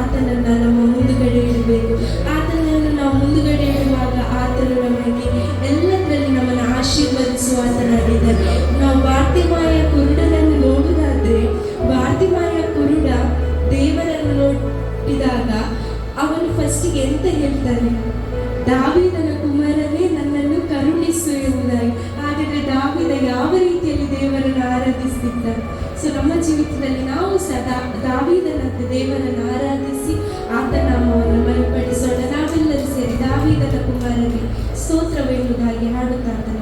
ಆತನನ್ನು ನಮ್ಮ ಮುಂದುಗಡೆ ಇಡಬೇಕು. ಆತನನ್ನು ನಾವು ಮುಂದುಗಡೆ ಇಡುವಾಗ ಆತನು ನಮಗೆ ಎಲ್ಲದರಲ್ಲಿ ನಮ್ಮನ್ನು ಆಶೀರ್ವದಿಸುವ ಆತನಾಗಿದ್ದಾನೆ. ನಾವು ಬಾರ್ತಿಮಾಯ ಕುರುಡನನ್ನು ನೋಡುವುದಾದ್ರೆ, ಬಾರ್ತಿಮಾಯ ಕುರುಡ ದೇವರನ್ನು ನೋಡಿದಾಗ ಅವನು ಫಸ್ಟಿಗೆ ಎಂತ ಹೇಳ್ತಾನೆ? ದಾವೀದನ ಕುಮಾರನೇ, ನನ್ನನ್ನು ಕರುಣಿಸು ಎಂಬುದಾಗಿ. ಹಾಗಾದ್ರೆ ದಾವೀದ ಯಾವ ರೀತಿಯಲ್ಲಿ ದೇವರನ್ನು ಆರಾಧಿಸ್ತಿದ್ದಾನೆ? ಸೊ ನಮ್ಮ ಜೀವಿತದಲ್ಲಿ ನಾವು ಸದಾ ದಾವೀದನಂತೆ ದೇವರನ್ನು ಆರಾಧಿಸಿ ಆತನ ನಾಮವನ್ನು ಮಹಿಮೆಪಡಿಸೋಣ. ನಾವೆಲ್ಲರೂ ಸೇರಿ ದಾವೀದನ ಕುಮಾರನಿಗೆ ಸ್ತೋತ್ರವೆಂಬುದಾಗಿ ಹಾಡುತ್ತಾ ಆತನ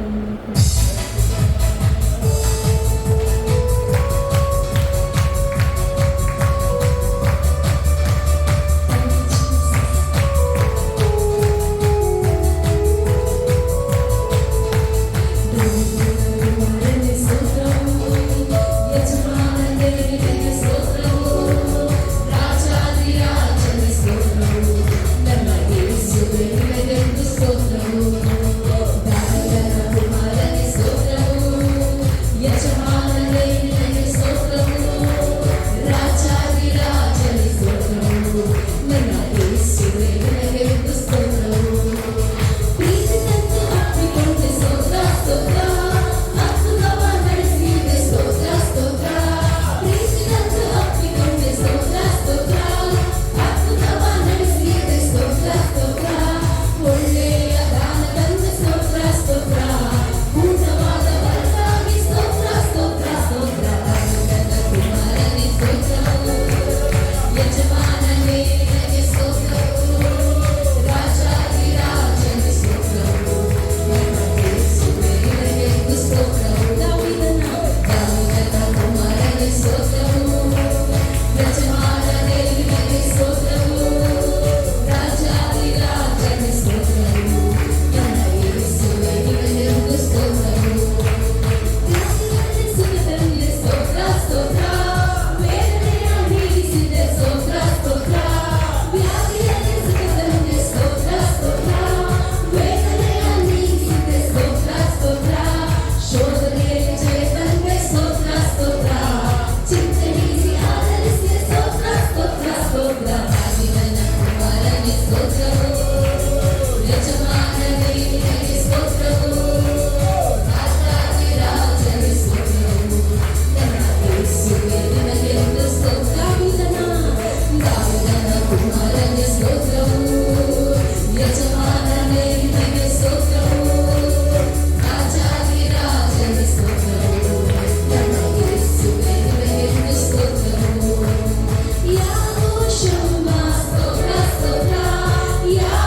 Yeah.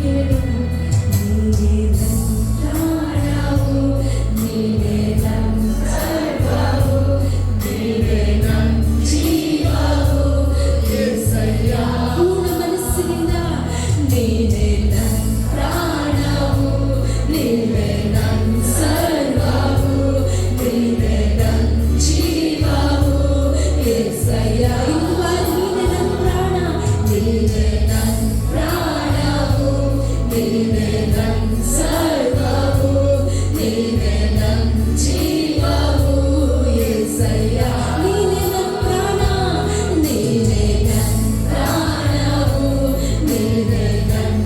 ಹೇಳೋಣ. ನೀನೇ ನನ್ನ ಪ್ರಾಣವು, ನೀನೇ ನನ್ನ ಸರ್ವವು, ನೀನೇ ನನ್ನ ಜೀವವು యేసయ్య. ಪೂರ್ಣ ಮನಸ್ಸಿನಿಂದ ನೀನೇ ನನ್ನ ಪ್ರಾಣವು, ನೀನೇ ನನ್ನ ಸರ್ವವು, ನೀನೇ ನನ್ನ ಜೀವವು యేసయ్ಯ. ಇಂದು ಬಾರಿ ನೀನೇ ನನ್ನ ಪ್ರಾಣ, ನೀನೇ ನನ್ನ ಪ್ರಾಣವು, ನೀನೇ ನನ್ನ ಸರ್ವವು, ನೀನೇ ನನ್ನ ಜೀವವು యేಸయ్ಯ. ನೀನೇ ನನ್ನ ಪ್ರಾಣ, ನೀನೇ ನನ್ನ ಪ್ರಾಣವು, ನೀನೇ ನನ್ನ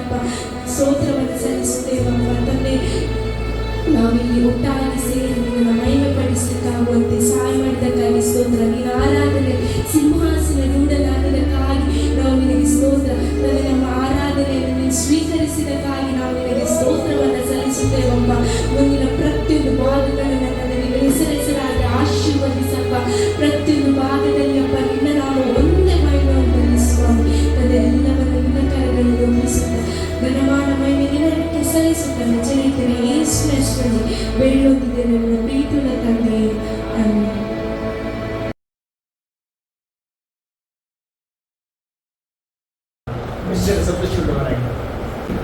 ಅಪ್ಪ ಸ್ತೋತ್ರವನ್ನು ಸಲ್ಲಿಸುತ್ತೇವಪ್ಪ ತಂದೆ. ನಾವಿಲ್ಲಿ ಒಟ್ಟಾಗಿ ಸೇರಿ ನಿನ್ನನ್ನು ಮಹಿಮೆ ಪಡಿಸಲಿಕ್ಕಾಗುವಂತೆ ಸಹಾಯ ಮಾಡಿದ್ದಕ್ಕಾಗಿ ಸ್ತೋತ್ರ. ನೀನು ಆರಾಧನೆ ಸಿಂಹಾಸನ ರೂಢನಾದಕ್ಕಾಗಿ ನಾವು ನಿನಗೆ ಸ್ತೋತ್ರ. ತಂದೆ, ನಮ್ಮ ಆರಾಧನೆಯನ್ನು ನೀನು ಸ್ವೀಕರಿಸಿದಕ್ಕಾಗಿ ನಾವು ನಿನಗೆ ಸ್ತೋತ್ರವನ್ನು ಸಲ್ಲಿಸುತ್ತೇವಪ್ಪ. ಮುಂದಿನ ಪ್ರತಿಯೊಂದು ಭಾಗಗಳನ್ನು ನಿನಗೆ ಹೆಸರಾಗಿ ಆಶೀರ್ವದಿಸಪ್ಪ. ಪ್ರತಿಯೊಂದು ಭಾಗದಲ್ಲಿ ಅಪ್ಪ ನಿನ್ನ ನಾವು ಒಂದೇ ಮಹಿಮೆಯನ್ನು ಬಂಧಿಸುವಾಮಿ. ಅದೆಲ್ಲವನ್ನು ನಿನ್ನ ಕರೆಗಳಲ್ಲಿ ಒಪ್ಪಿಸುತ್ತ ಘನಮಾನ ಮಹಿಮೆ ನಿನಗೆ ಸಲ್ಲಿಸುತ್ತ ನಜರೇತಿನ ಯೇಸುವಿನ ಹೆಸರಿನಲ್ಲಿ ಬೇಡುತ್ತಿದ್ದೇವೆ ನನ್ನ ಪ್ರೀತಿಯುಳ್ಳ ತಂದೆಯೇ, ಆಮೆನ್.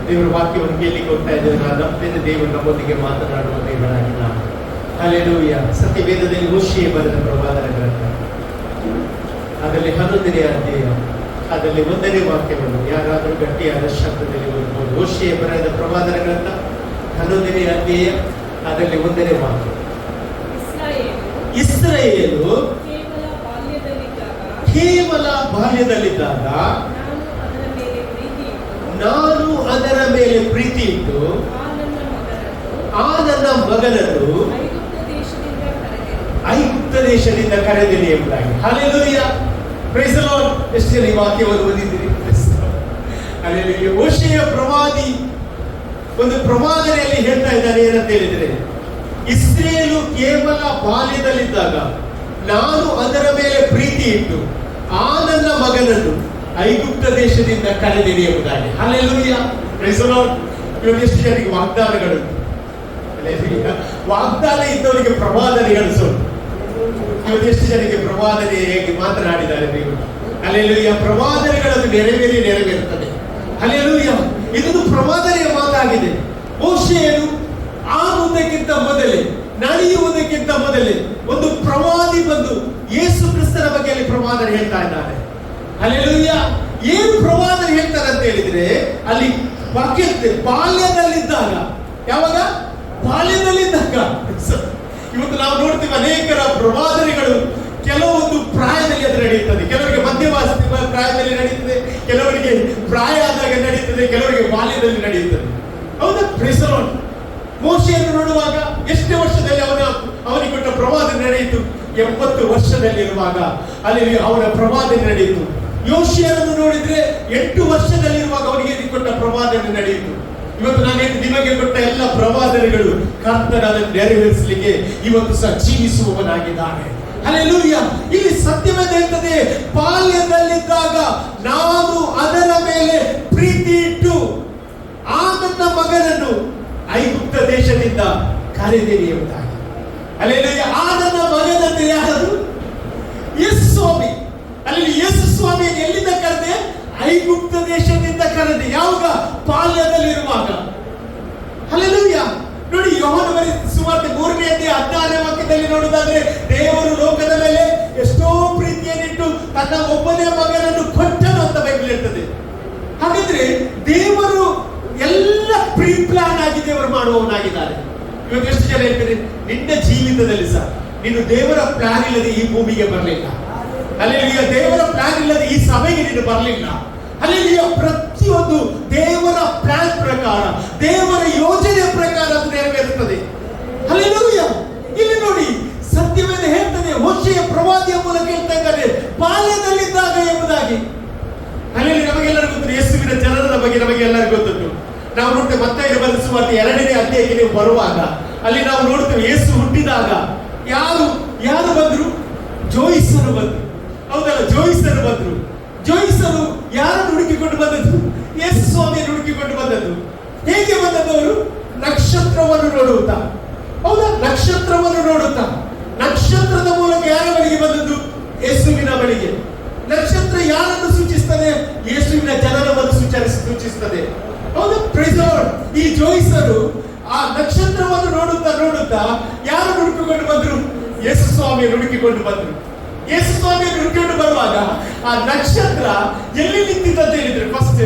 ದೇವರ ವಾಕ್ಯವನ್ನು ಕೇಳಲಿಕ್ಕೆ ಹೋಗ್ತಾ ಇದ್ದೇವೆ. ನಾನು ನಂಬಿದ ದೇವರು ನಮ್ಮೊಂದಿಗೆ ಮಾತನಾಡುವ ದೇವರಾಗಿ ನಾವು ಹಲ್ಲೆಲೂಯಾ. ಸತ್ಯವೇದದಲ್ಲಿ ಹೋಶಿಯ ಬರೆದ ಪ್ರವಾದನ ಗ್ರಂಥ, ಅದರಲ್ಲಿ 11ನೇ ಅಧ್ಯಾಯ, ಅದರಲ್ಲಿ 1ನೇ ವಾಕ್ಯವನ್ನು ಯಾರಾದರೂ ಗಟ್ಟಿಯಾದ ಶಬ್ದದಲ್ಲಿ ಓದಬಹುದು. ಹೋಶಿಯ ಬರೆದ ಪ್ರವಾದನ ಗ್ರಂಥ 11ನೇ ಅಧ್ಯಾಯ, ಅದರಲ್ಲಿ 1ನೇ ವಾಕ್ಯ. ಇಸ್ರಾಯೇಲು ಕೇವಲ ಬಾಲ್ಯದಲ್ಲಿದ್ದಾಗ ನಾನು ಅದರ ಮೇಲೆ ಪ್ರೀತಿ ಇಟ್ಟು ಆ ನನ್ನ ಮಗನನ್ನು ಐಗುಪ್ತ ದೇಶದಿಂದ ಕರೆದಿನಿ ಎಂಬುದಾಗಿ. Hallelujah, praise the Lord. ಎಷ್ಟು ಜನ ಈ ವಾಕ್ಯವನ್ನು ಓದಿದ್ದೀರಿ? ಹಲ್ಲೆಲೂಯಾ. ಹೋಶೇಯ ಪ್ರವಾದಿ ಒಂದು ಪ್ರವಾದನೆಯಲ್ಲಿ ಹೇಳ್ತಾ ಇದ್ದಾನೆ ಏನಂತ ಹೇಳಿದ್ರೆ, ಇಸ್ರಾಯೇಲು ಕೇವಲ ಬಾಲ್ಯದಲ್ಲಿದ್ದಾಗ ನಾನು ಅದರ ಮೇಲೆ ಪ್ರೀತಿ ಇಟ್ಟು ಆ ನನ್ನ ಮಗನನ್ನು ಐಗುಪ್ತ ದೇಶದಿಂದ ಕರೆದಿನಿ ಎಂಬುದಾಗಿ. Hallelujah, praise the Lord. ಇವತ್ತು ಎಷ್ಟು ಜನರಿಗೆ ವಾಗ್ದಾನಗಳು, ವಾಗ್ದಾನ ಇದ್ದವರಿಗೆ ಪ್ರವಾದನೆಗಳು ಸ್ವಲ್ಪ. ಇವತ್ತು ಎಷ್ಟು ಜನಕ್ಕೆ ಪ್ರವಾದನೆ ಹೇಗೆ ಮಾತನಾಡಿದ್ದಾರೆ ದೇವರು. ಹಲ್ಲೆಲೂಯಾ. ಪ್ರವಾದನೆಗಳನ್ನು ನೆರವೇರುತ್ತದೆ. ಹಲ್ಲೆಲೂಯಾ. ಇದೊಂದು ಪ್ರವಾದನೆಯ ಮಾತಾಗಿದೆ. ಮೋಶೆಯನು ಆಗುವುದಕ್ಕಿಂತ ಮೊದಲೇ, ನಡೆಯುವುದಕ್ಕಿಂತ ಮೊದಲೇ ಒಂದು ಪ್ರವಾದಿ ಬಂದು ಯೇಸು ಕ್ರಿಸ್ತನ ಬಗ್ಗೆ ಅಲ್ಲಿ ಪ್ರವಾದನೆ ಹೇಳ್ತಾ ಇದ್ದಾರೆ. ಹಲ್ಲೆಲೂಯಾ. ಏನು ಪ್ರವಾದನೆ ಹೇಳ್ತಾರೆ ಅಂತ ಹೇಳಿದ್ರೆ, ಅಲ್ಲಿ ವಾಕ್ಯ ಬಾಲ್ಯದಲ್ಲಿದ್ದಾಗ, ಯಾವಾಗ ಬಾಲ್ಯದಲ್ಲಿದ್ದಾಗ. ಇವತ್ತು ನಾವು ನೋಡ್ತೀವಿ ಅನೇಕರ ಪ್ರವಾದನೆಗಳು ಕೆಲವೊಂದು ಪ್ರಾಯದಲ್ಲಿ ಅದು ನಡೆಯುತ್ತದೆ, ಕೆಲವರಿಗೆ ಮಧ್ಯವಾಸ ಪ್ರಾಯದಲ್ಲಿ ನಡೀತದೆ, ಕೆಲವರಿಗೆ ಪ್ರಾಯ ಆದಾಗ ನಡೀತದೆ, ಕೆಲವರಿಗೆ ಬಾಲ್ಯದಲ್ಲಿ ನಡೆಯುತ್ತದೆ. ಹೌದಾ? Praise the lord. ಮೋಶೆಯನ್ನು ನೋಡುವಾಗ ಎಷ್ಟೇ ವರ್ಷದಲ್ಲಿ ಅವನಿಗೆ ಕೊಟ್ಟ ಪ್ರವಾದನೆ ನಡೆಯಿತು? 80 ವರ್ಷದಲ್ಲಿರುವಾಗ ಅಲ್ಲಿ ಅವನ ಪ್ರವಾದನೆ ನಡೆಯಿತು. ಯೋಷಿಯನನ್ನು ನೋಡಿದ್ರೆ 8 ವರ್ಷದಲ್ಲಿರುವಾಗ ಅವನಿಗೆ ಕೊಟ್ಟ ಪ್ರವಾದನೆ ನಡೆಯಿತು. ಇವತ್ತು ನಾನು ನಿಮಗೆ ಕೊಟ್ಟ ಎಲ್ಲ ಪ್ರವಾದನೆಗಳು ಕರ್ತನ ನೆರವೇರಿಸಲಿಕ್ಕೆ ಇವತ್ತು ಸಹ ಜೀವಿಸುವವನಾಗಿದ್ದಾನೆ. ಹಲ್ಲೆಲೂಯಾ. ಇಲ್ಲಿ ಸತ್ಯವೇದ ಹೇಳ್ತದೆ, ಬಾಲ್ಯದಲ್ಲಿದ್ದಾಗ ನಾನು ಅದರ ಮೇಲೆ ಪ್ರೀತಿ ಇಟ್ಟು ಆ ನನ್ನ ಮಗನನ್ನು ಐಗುಪ್ತ ದೇಶದಿಂದ ಕರೆದಿರಿ ಎಂಬುದಾಗಿ. ಹಲ್ಲೆಲೂಯಾ. ಆ ನನ್ನ ಮಗನನ್ನು ಯಾರು? ಯೇಸು ಸ್ವಾಮಿ. ಅಲ್ಲಿ ಯೇಸು ಸ್ವಾಮಿ ಎಲ್ಲಿಂದ ಕರೆದೆ? ಐಗುಪ್ತ ದೇಶದಿಂದ ಕರೆದೆ. ಯಾವಾಗ? ಬಾಲ್ಯದಲ್ಲಿರುವಾಗ. ಹಲ್ಲೆಲೂಯಾ. ನೋಡಿ, ಯೋಹಾನ ಬರೆದ ಸುವಾರ್ತೆ 3ನೇ ಅಧ್ಯಾಯ 16ನೇ ವಾಕ್ಯದಲ್ಲಿ ನೋಡುವುದಾದ್ರೆ, ದೇವರು ಲೋಕದ ಮೇಲೆ ಎಷ್ಟೋ ಪ್ರೀತಿಯನ್ನಿಟ್ಟು ತನ್ನ ಒಬ್ಬನೇ ಮಗನನ್ನು ಕೊಟ್ಟನು ಅಂತ ಬೈಬಲ್ ಹೇಳ್ತದೆ. ಹಾಗಾದ್ರೆ ದೇವರು ಎಲ್ಲ ಪ್ರೀ ಪ್ಲಾನ್ ಆಗಿ ದೇವರು ಮಾಡುವವನಾಗಿದ್ದಾರೆ. ಇವತ್ತು ಎಷ್ಟು ಜನ ಹೇಳ್ತಾರೆ, ನಿನ್ನ ಜೀವಿತದಲ್ಲಿ ಸಹ ನೀನು ದೇವರ ಪ್ಲಾನ್ ಇಲ್ಲದೆ ಈ ಭೂಮಿಗೆ ಬರಲಿಲ್ಲ. ಹಲ್ಲೆಲೂಯಾ. ದೇವರ ಪ್ಲಾನ್ ಇಲ್ಲದೆ ಈ ಸಭೆಗೆ ನೀನು ಬರಲಿಲ್ಲ. ಹಲ್ಲೆಲೂಯಾ. ಪ್ರತಿಯೊಂದು ದೇವರ ಪ್ಲಾನ್ ಪ್ರಕಾರ, ದೇವರ ಯೋಜನೆ ಪ್ರಕಾರ ಅದು ನೆರವೇರುತ್ತದೆ. ಹಲ್ಲೆಲೂಯಾ. ಇಲ್ಲಿ ನೋಡಿ, ಸತ್ಯವೇದ ಹೇಳ್ತದೆ, ಹೋಶೇಯ ಪ್ರವಾದಿಯ ಮೂಲಕ ಹೇಳ್ತಾ ಇದ್ದಾರೆ, ಬಾಲ್ಯದಲ್ಲಿದ್ದಾಗ ಎಂಬುದಾಗಿ. ಹಲ್ಲೆಲೂಯಾ. ನಮಗೆಲ್ಲರಿಗೂ ಗೊತ್ತು, ಯೇಸುವಿನ ಜನನದ ಬಗ್ಗೆ ನಮಗೆಲ್ಲರಿಗೂ ಗೊತ್ತುಂಟು. ನಾವು ನೋಡ್ತೇವೆ ಮತ್ತಾಯ ಬರೆದ ಸುವಾರ್ತೆ 2ನೇ ಅಧ್ಯಾಯಕ್ಕೆ ನೀವು ಬರುವಾಗ ಅಲ್ಲಿ ನಾವು ನೋಡ್ತೇವೆ, ಯೇಸು ಹುಟ್ಟಿದಾಗ ಯಾರು ಬಂದ್ರು? ಜೋಯಿಸರು ಬಂದ್ರು. ಹೌದಲ್ಲ? ಜೋಯಿಸರು ಬಂದ್ರು. ಜೋಯಿಸರು ಯಾರನ್ನು ಹುಡುಕಿಕೊಂಡು ಬಂದದ್ದು? ಯೇಸು ಸ್ವಾಮಿಯನ್ನು ಹುಡುಕಿಕೊಂಡು ಬಂದದ್ದು. ಹೇಗೆ ಬಂದವರು? ನಕ್ಷತ್ರವನ್ನು ನೋಡುತ್ತಾ. ಹೌದಾ? ನಕ್ಷತ್ರವನ್ನು ನೋಡುತ್ತಾ. ನಕ್ಷತ್ರದ ಮೂಲಕ ಯಾರ ಬಳಿಗೆ ಬಂದದ್ದು? ಯೇಸುವಿನ ಬಳಿಗೆ. ನಕ್ಷತ್ರ ಯಾರನ್ನು ಸೂಚಿಸ್ತದೆ? ಯೇಸುವಿನ ಜನನವನ್ನು ಸೂಚಿಸ್ತದೆ. ಹೌದಾ? Praise the Lord. ಈ ಜೋಯಿಸರು ಆ ನಕ್ಷತ್ರವನ್ನು ನೋಡುತ್ತಾ ಯಾರನ್ನು ಹುಡುಕಿಕೊಂಡು ಬಂದ್ರು? ಯೇಸು ಸ್ವಾಮಿಯನ್ನು ಹುಡುಕಿಕೊಂಡು ಬಂದ್ರು. ಯೇಸು ಸ್ವಾಮಿಯನ್ನು ಹುಡುಕಿಕೊಂಡು ಬರುವಾಗ ಆ ನಕ್ಷತ್ರ ಎಲ್ಲಿ ನಿಂತಿದ್ದಂತ ಹೇಳಿದ್ರೆ, ಫಸ್ಟ್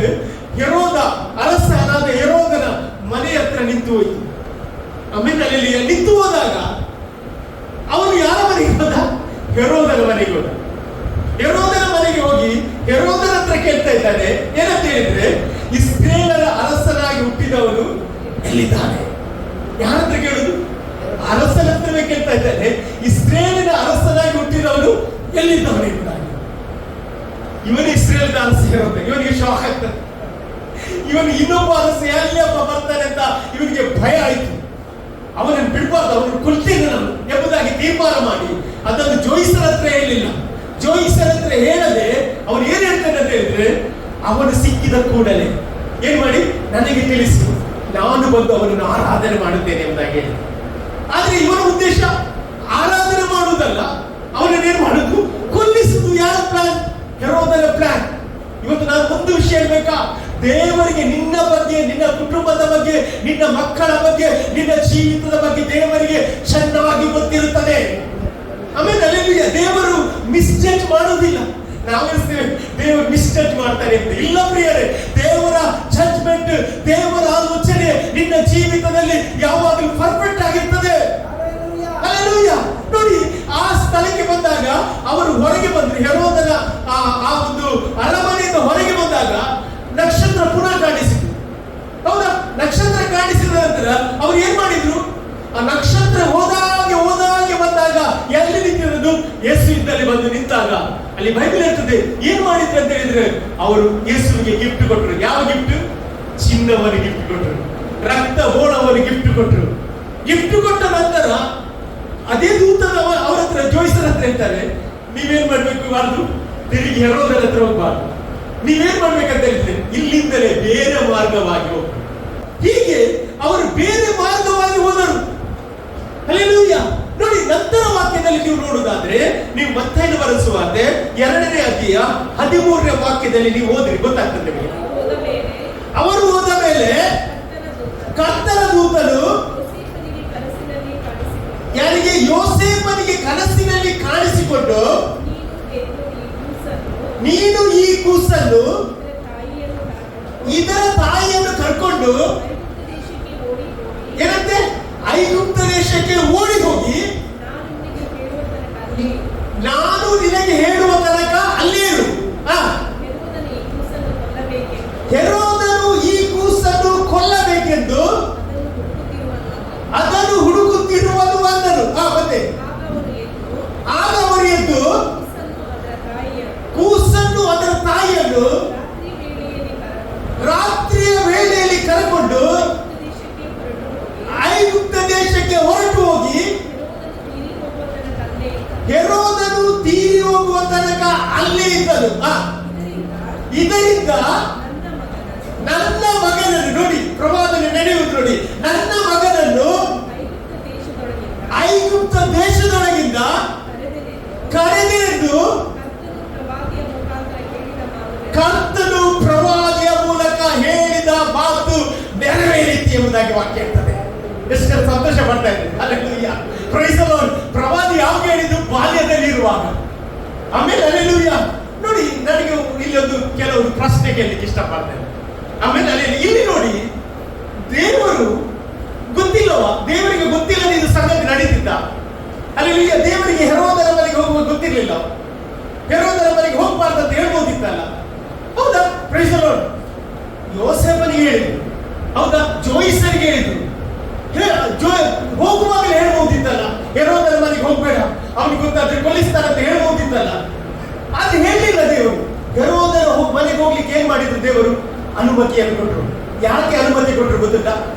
ಅರಸನಾದ ಹೆರೋದನ ಮನೆ ಹತ್ರ ನಿಂತು ಹೋಯಿತು. ಆಮೇಲೆ ಅಲ್ಲಿ ನಿಂತು ಹೋದಾಗ ಅವನು ಯಾರ ಮನೆಗೆ ಹೋದ? ಹೆರೋದನ ಮನೆಗೆ ಹೋದ. ಹೆರೋದನ ಮನೆಗೆ ಹೋಗಿ ಹೆರೋದನ ಹತ್ರ ಕೇಳ್ತಾ ಇದ್ದಾನೆ, ಏನಂತ ಹೇಳಿದ್ರೆ, ಇಸ್ರೇಲರ ಅರಸನಾಗಿ ಹುಟ್ಟಿದವನು ಎಲ್ಲಿದ್ದಾನೆ? ಯಾರತ್ರ ಕೇಳುದು? ಅರಸನ ಹತ್ರವೇ ಕೇಳ್ತಾ ಇದ್ದಾನೆ. ಇಸ್ರೇಲಿನ ಅರಸನಾಗಿ ಹುಟ್ಟಿದವನು ಎಲ್ಲಿದ್ದಾನೆ? ಇವನು ಇಸ್ರೇಲ್ದ ಅರಸ ಇರುತ್ತೆ. ಇವನಿಗೆ ಶಾಕ್ ಆಗ್ತದೆ. ಇವನು ಇನ್ನೊಬ್ಬ ಅರಸ ಎಲ್ಲಿಯಪ್ಪ ಬರ್ತಾನೆ ಅಂತ ಇವನಿಗೆ ಭಯ ಆಯಿತು. ಅವನನ್ನು ಬಿಡಬಾರ್ದು, ಅವನು ಕೊಲ್ತೇನೆ ನಾನು ಎಂಬುದಾಗಿ ತೀರ್ಮಾನ ಮಾಡಿ ಅದನ್ನು ಜೋಯಿಸರ ಹತ್ರ ಹೇಳಿಲ್ಲ. ಜೋಯಿಸರ ಹತ್ರ ಹೇಳದೆ ಅವನು ಏನ್ ಹೇಳ್ತಾನೆ ಅಂತ ಹೇಳಿದ್ರೆ, ಅವನು ಸಿಕ್ಕಿದ ಕೂಡಲೇ ಏನ್ ಮಾಡಿ ನನಗೆ ತಿಳಿಸಿ, ನಾನು ಬಂದು ಅವನನ್ನು ಆರಾಧನೆ ಮಾಡುತ್ತೇನೆ ಎಂಬುದಾಗಿ ಹೇಳಿ. ಆದ್ರೆ ಇವನ ಉದ್ದೇಶ ಆರಾಧನೆ ಮಾಡುವುದಲ್ಲ, ಅವನನ್ನೇನು ಮಾಡುದು? ಕೊಲ್ಲಿಸುವುದು. ಯಾರ ಪ್ಲಾನ್? ಹೆರೋದನ ಪ್ಲಾನ್. ಇವತ್ತು ನಾನು ಒಂದು ವಿಷಯ ಹೇಳ್ಬೇಕಾ? ದೇವರಿಗೆ ನಿನ್ನ ಬಗ್ಗೆ, ನಿನ್ನ ಕುಟುಂಬದ ಬಗ್ಗೆ, ನಿನ್ನ ಮಕ್ಕಳ ಬಗ್ಗೆ, ನಿನ್ನ ಜೀವಿತದ ಬಗ್ಗೆ ದೇವರಿಗೆ ಚೆನ್ನಾಗಿ ಗೊತ್ತಿರುತ್ತದೆ. ಆಮೇಲೆ ಅಲ್ಲೆಲ್ಲೂಯ್ಯ, ದೇವರು ಮಿಸ್ಜಡ್ಜ್ ಮಾಡುವುದಿಲ್ಲ. ನಾವು ಹೇಳ್ತೇವೆ ದೇವರು ಮಿಸ್ಜಡ್ಜ್ ಮಾಡ್ತಾರೆ ಅಂತ. ಇಲ್ಲ ಪ್ರಿಯರೇ, ದೇವರ ಜಡ್ಜ್ಮೆಂಟ್, ದೇವರ ಆಲೋಚನೆ ನಿನ್ನ ಜೀವಿತದಲ್ಲಿ ಯಾವಾಗಲೂ ಪರ್ಫೆಕ್ಟ್ ಆಗಿರ್ತದೆ. ಹಲ್ಲೆಲೂಯಾ. ನೋಡಿ, ಆ ಸ್ಥಳಕ್ಕೆ ಬಂದಾಗ ಅವರು ಹೊರಗೆ ಬಂದ್ರು. ಹೆರೋದನ ಆ ಒಂದು ಅರಮನೆಯಿಂದ ಹೊರಗೆ ಬಂದಾಗ ನಕ್ಷತ್ರ ಪುನಃ ಕಾಣಿಸಿತು. ಹೌದಾ? ನಕ್ಷತ್ರ ಕಾಣಿಸಿದ ನಂತರ ಅವ್ರು ಏನ್ ಮಾಡಿದ್ರು? ಆ ನಕ್ಷತ್ರ ಹೋದಾಗೆ ಬಂದಾಗ ಎಲ್ಲಿ ನಿಂತಿರೋದು? ಯೇಸು ಇದ್ದಲ್ಲಿ ಬಂದು ನಿಂತಾಗ ಅಲ್ಲಿ ಬೈಬಲ್ ಹೇಳ್ತದೆ ಏನ್ ಮಾಡಿದ್ರು ಅಂತ ಹೇಳಿದ್ರೆ, ಅವರು ಯೇಸುವಿಗೆ ಗಿಫ್ಟ್ ಕೊಟ್ಟರು. ಯಾವ ಗಿಫ್ಟ್? ಚಿನ್ನವನ್ನು ಗಿಫ್ಟ್ ಕೊಟ್ಟರು, ರಕ್ತ ಬೋಳವನ್ನು ಗಿಫ್ಟ್ ಕೊಟ್ಟರು. ಗಿಫ್ಟ್ ಕೊಟ್ಟ ನಂತರ ಅದೇ ದೂತನ ಅವರ ಹತ್ರ, ಜೋಯಿಸರ ಹತ್ರ ಹೇಳ್ತಾರೆ, ನೀವೇನ್ ಮಾಡ್ಬೇಕು? ಬಾರ್ದು ತಿರುಗಿ ಹೆರೋದನ ಹತ್ರ ಹೋಗ್ಬಾರ್ದು. ನೀವೇನ್ ಮಾಡ್ಬೇಕಂತ ಹೇಳಿದ್ರೆ ಇಲ್ಲಿಂದಲೇ ಬೇರೆ ಮಾರ್ಗವಾಗಿ ಹೋಗ್ಬೇಕು. ಹೀಗೆ ಅವರು ಬೇರೆ ಮಾರ್ಗವಾಗಿ ಹೋದರು. ಹಲ್ಲೆಲೂಯಾ. ನೋಡಿ, ನಂತರ ವಾಕ್ಯದಲ್ಲಿ ನೀವು ನೋಡುವುದಾದ್ರೆ, ನೀವು ಮತ್ತಾಯನ ಬರೆಸುವಾದ್ರೆ 2ನೇ ಅಧ್ಯಾಯ 13ನೇ ವಾಕ್ಯದಲ್ಲಿ ನೀವು ಓದ್ರಿ, ಗೊತ್ತಾಗ್ತದೆ ನಿಮಗೆ. ಅವರು ಹೋದ ಮೇಲೆ ಕರ್ತನ ದೂತನು ಯಾರಿಗೆ? ಯೋಸೇಫನಿಗೆ ಕನಸಿನಲ್ಲಿ ಕಾಣಿಸಿಕೊಂಡು, ನೀನು ಈ ಕೂಸನ್ನು ಇದರ ತಾಯಿಯನ್ನು ಕರ್ಕೊಂಡು ಏನಂತೆ ಐಗುಪ್ತ ದೇಶಕ್ಕೆ ಓಡಿ ಹೋಗಿ ನಾನು ನಿನಗೆ ಹೇಳುವ ತನಕ ಅಲ್ಲೇ ಇರು. ಹೆರೋದನು ಈ ಕೂಸನ್ನು ಕೊಲ್ಲಬೇಕೆಂದು ಅದನ್ನು ಹುಡುಕುತ್ತಿರುವನು ಅಂದನು. ಮತ್ತೆ ಆಗ ಅವರು ಎದ್ದು ಕೂಸನ್ನು ಅದರ ತಾಯಿಯನ್ನು ರಾತ್ರಿಯ ವೇಳೆಯಲ್ಲಿ ಕರೆಕೊಂಡು ಐಗುಪ್ತ ದೇಶಕ್ಕೆ ಹೊರಟು ಹೋಗಿ ಹೆರೋದನು ತೀರಿ ಹೋಗುವ ತನಕ ಅಲ್ಲೇ ಇದ್ದನು. ಇದರಿಂದ ನನ್ನ ಮಗನನ್ನು, ನೋಡಿ ಪ್ರವಾದನೆ ನಡೆಯುವುದು ನೋಡಿ, ನನ್ನ ಮಗನನ್ನು ಐಗುಪ್ತ ದೇಶದೊಳಗಿಂದ ಕರೆದೆಂದು ಕರ್ತನು ಪ್ರವಾದಿಯ ಮೂಲಕ ಹೇಳಿದ ಮಾತು ನೆರವೇರಿತು ಎಂಬುದಾಗಿ ವಾಕ್ಯ ಹೇಳ್ತದೆ. ಎಷ್ಟು ಸಂತೋಷ ಪಡ್ತಾ ಇದ್ದೀನಿ. Hallelujah, praise the Lord. ಪ್ರವಾದಿ ಯಾವಾಗ ಹೇಳಿದ್ದು? ಬಾಲ್ಯದಲ್ಲಿ ಇರುವಾಗ. ಆಮೇಲೆ ಹಲ್ಲೆಲೂಯಾ. ನೋಡಿ, ನನಗೆ ಇಲ್ಲಿ ಒಂದು ಕೆಲವು ಪ್ರಶ್ನೆ ಕೇಳಲಿಕ್ಕೆ ಇಷ್ಟಪಡ್ತೇನೆ. ಆಮೇಲೆ ಇಲ್ಲಿ ನೋಡಿ, ದೇವರು ಗೊತ್ತಿಲ್ಲವಾ? ದೇವರಿಗೆ ಗೊತ್ತಿಲ್ಲದ ಇದು ಸಂಗತಿ ನಡೀತಿದ್ದ. ಹಲ್ಲೆಲೂಯಾ. ದೇವರಿಗೆ ಹೆರೋದನ ಮನೆಗೆ ಹೋಗುವ ಗೊತ್ತಿರಲಿಲ್ಲ. ಹೆರೋದನ ಮನೆಗೆ ಹೋಗ್ಬಾರ್ದು ಅಂತ ಹೇಳ್ಬೋದಿತ್ತಲ್ಲ. ಹೌದಾ? Praise the Lord. ಯೋಸೇಫನಿಗೆ ಹೇಳಿದ್ರು, ಹೌದಾ? ಜೋಯಿಸರಿಗೆ ಹೇಳಿದ್ರು, ಹೋಗುವಾಗಲೇ ಹೇಳ್ಬೋದಿತ್ತಲ್ಲ, ಹೆರೋದನ ಮನೆಗೆ ಹೋಗ್ಬೇಡ, ಅವ್ನಿಗೆ ಗೊತ್ತಾದ್ರೆ ಕೊಲ್ಲಿಸ್ತಾರ ಅಂತ ಹೇಳ್ಬೋದಿತ್ತಲ್ಲ. ಆದ್ರೆ ಹೇಳಿಲ್ಲ ದೇವರು. ಹೆರೋದನ ಮನೆಗೆ ಹೋಗ್ಲಿಕ್ಕೆ ಏನ್ ಮಾಡಿದ್ರು? ದೇವರು ಅನುಮತಿಯನ್ನು ಕೊಟ್ಟರು. ಯಾಕೆ ಅನುಮತಿ ಕೊಟ್ಟರು ಗೊತ್ತಿಲ್ಲ?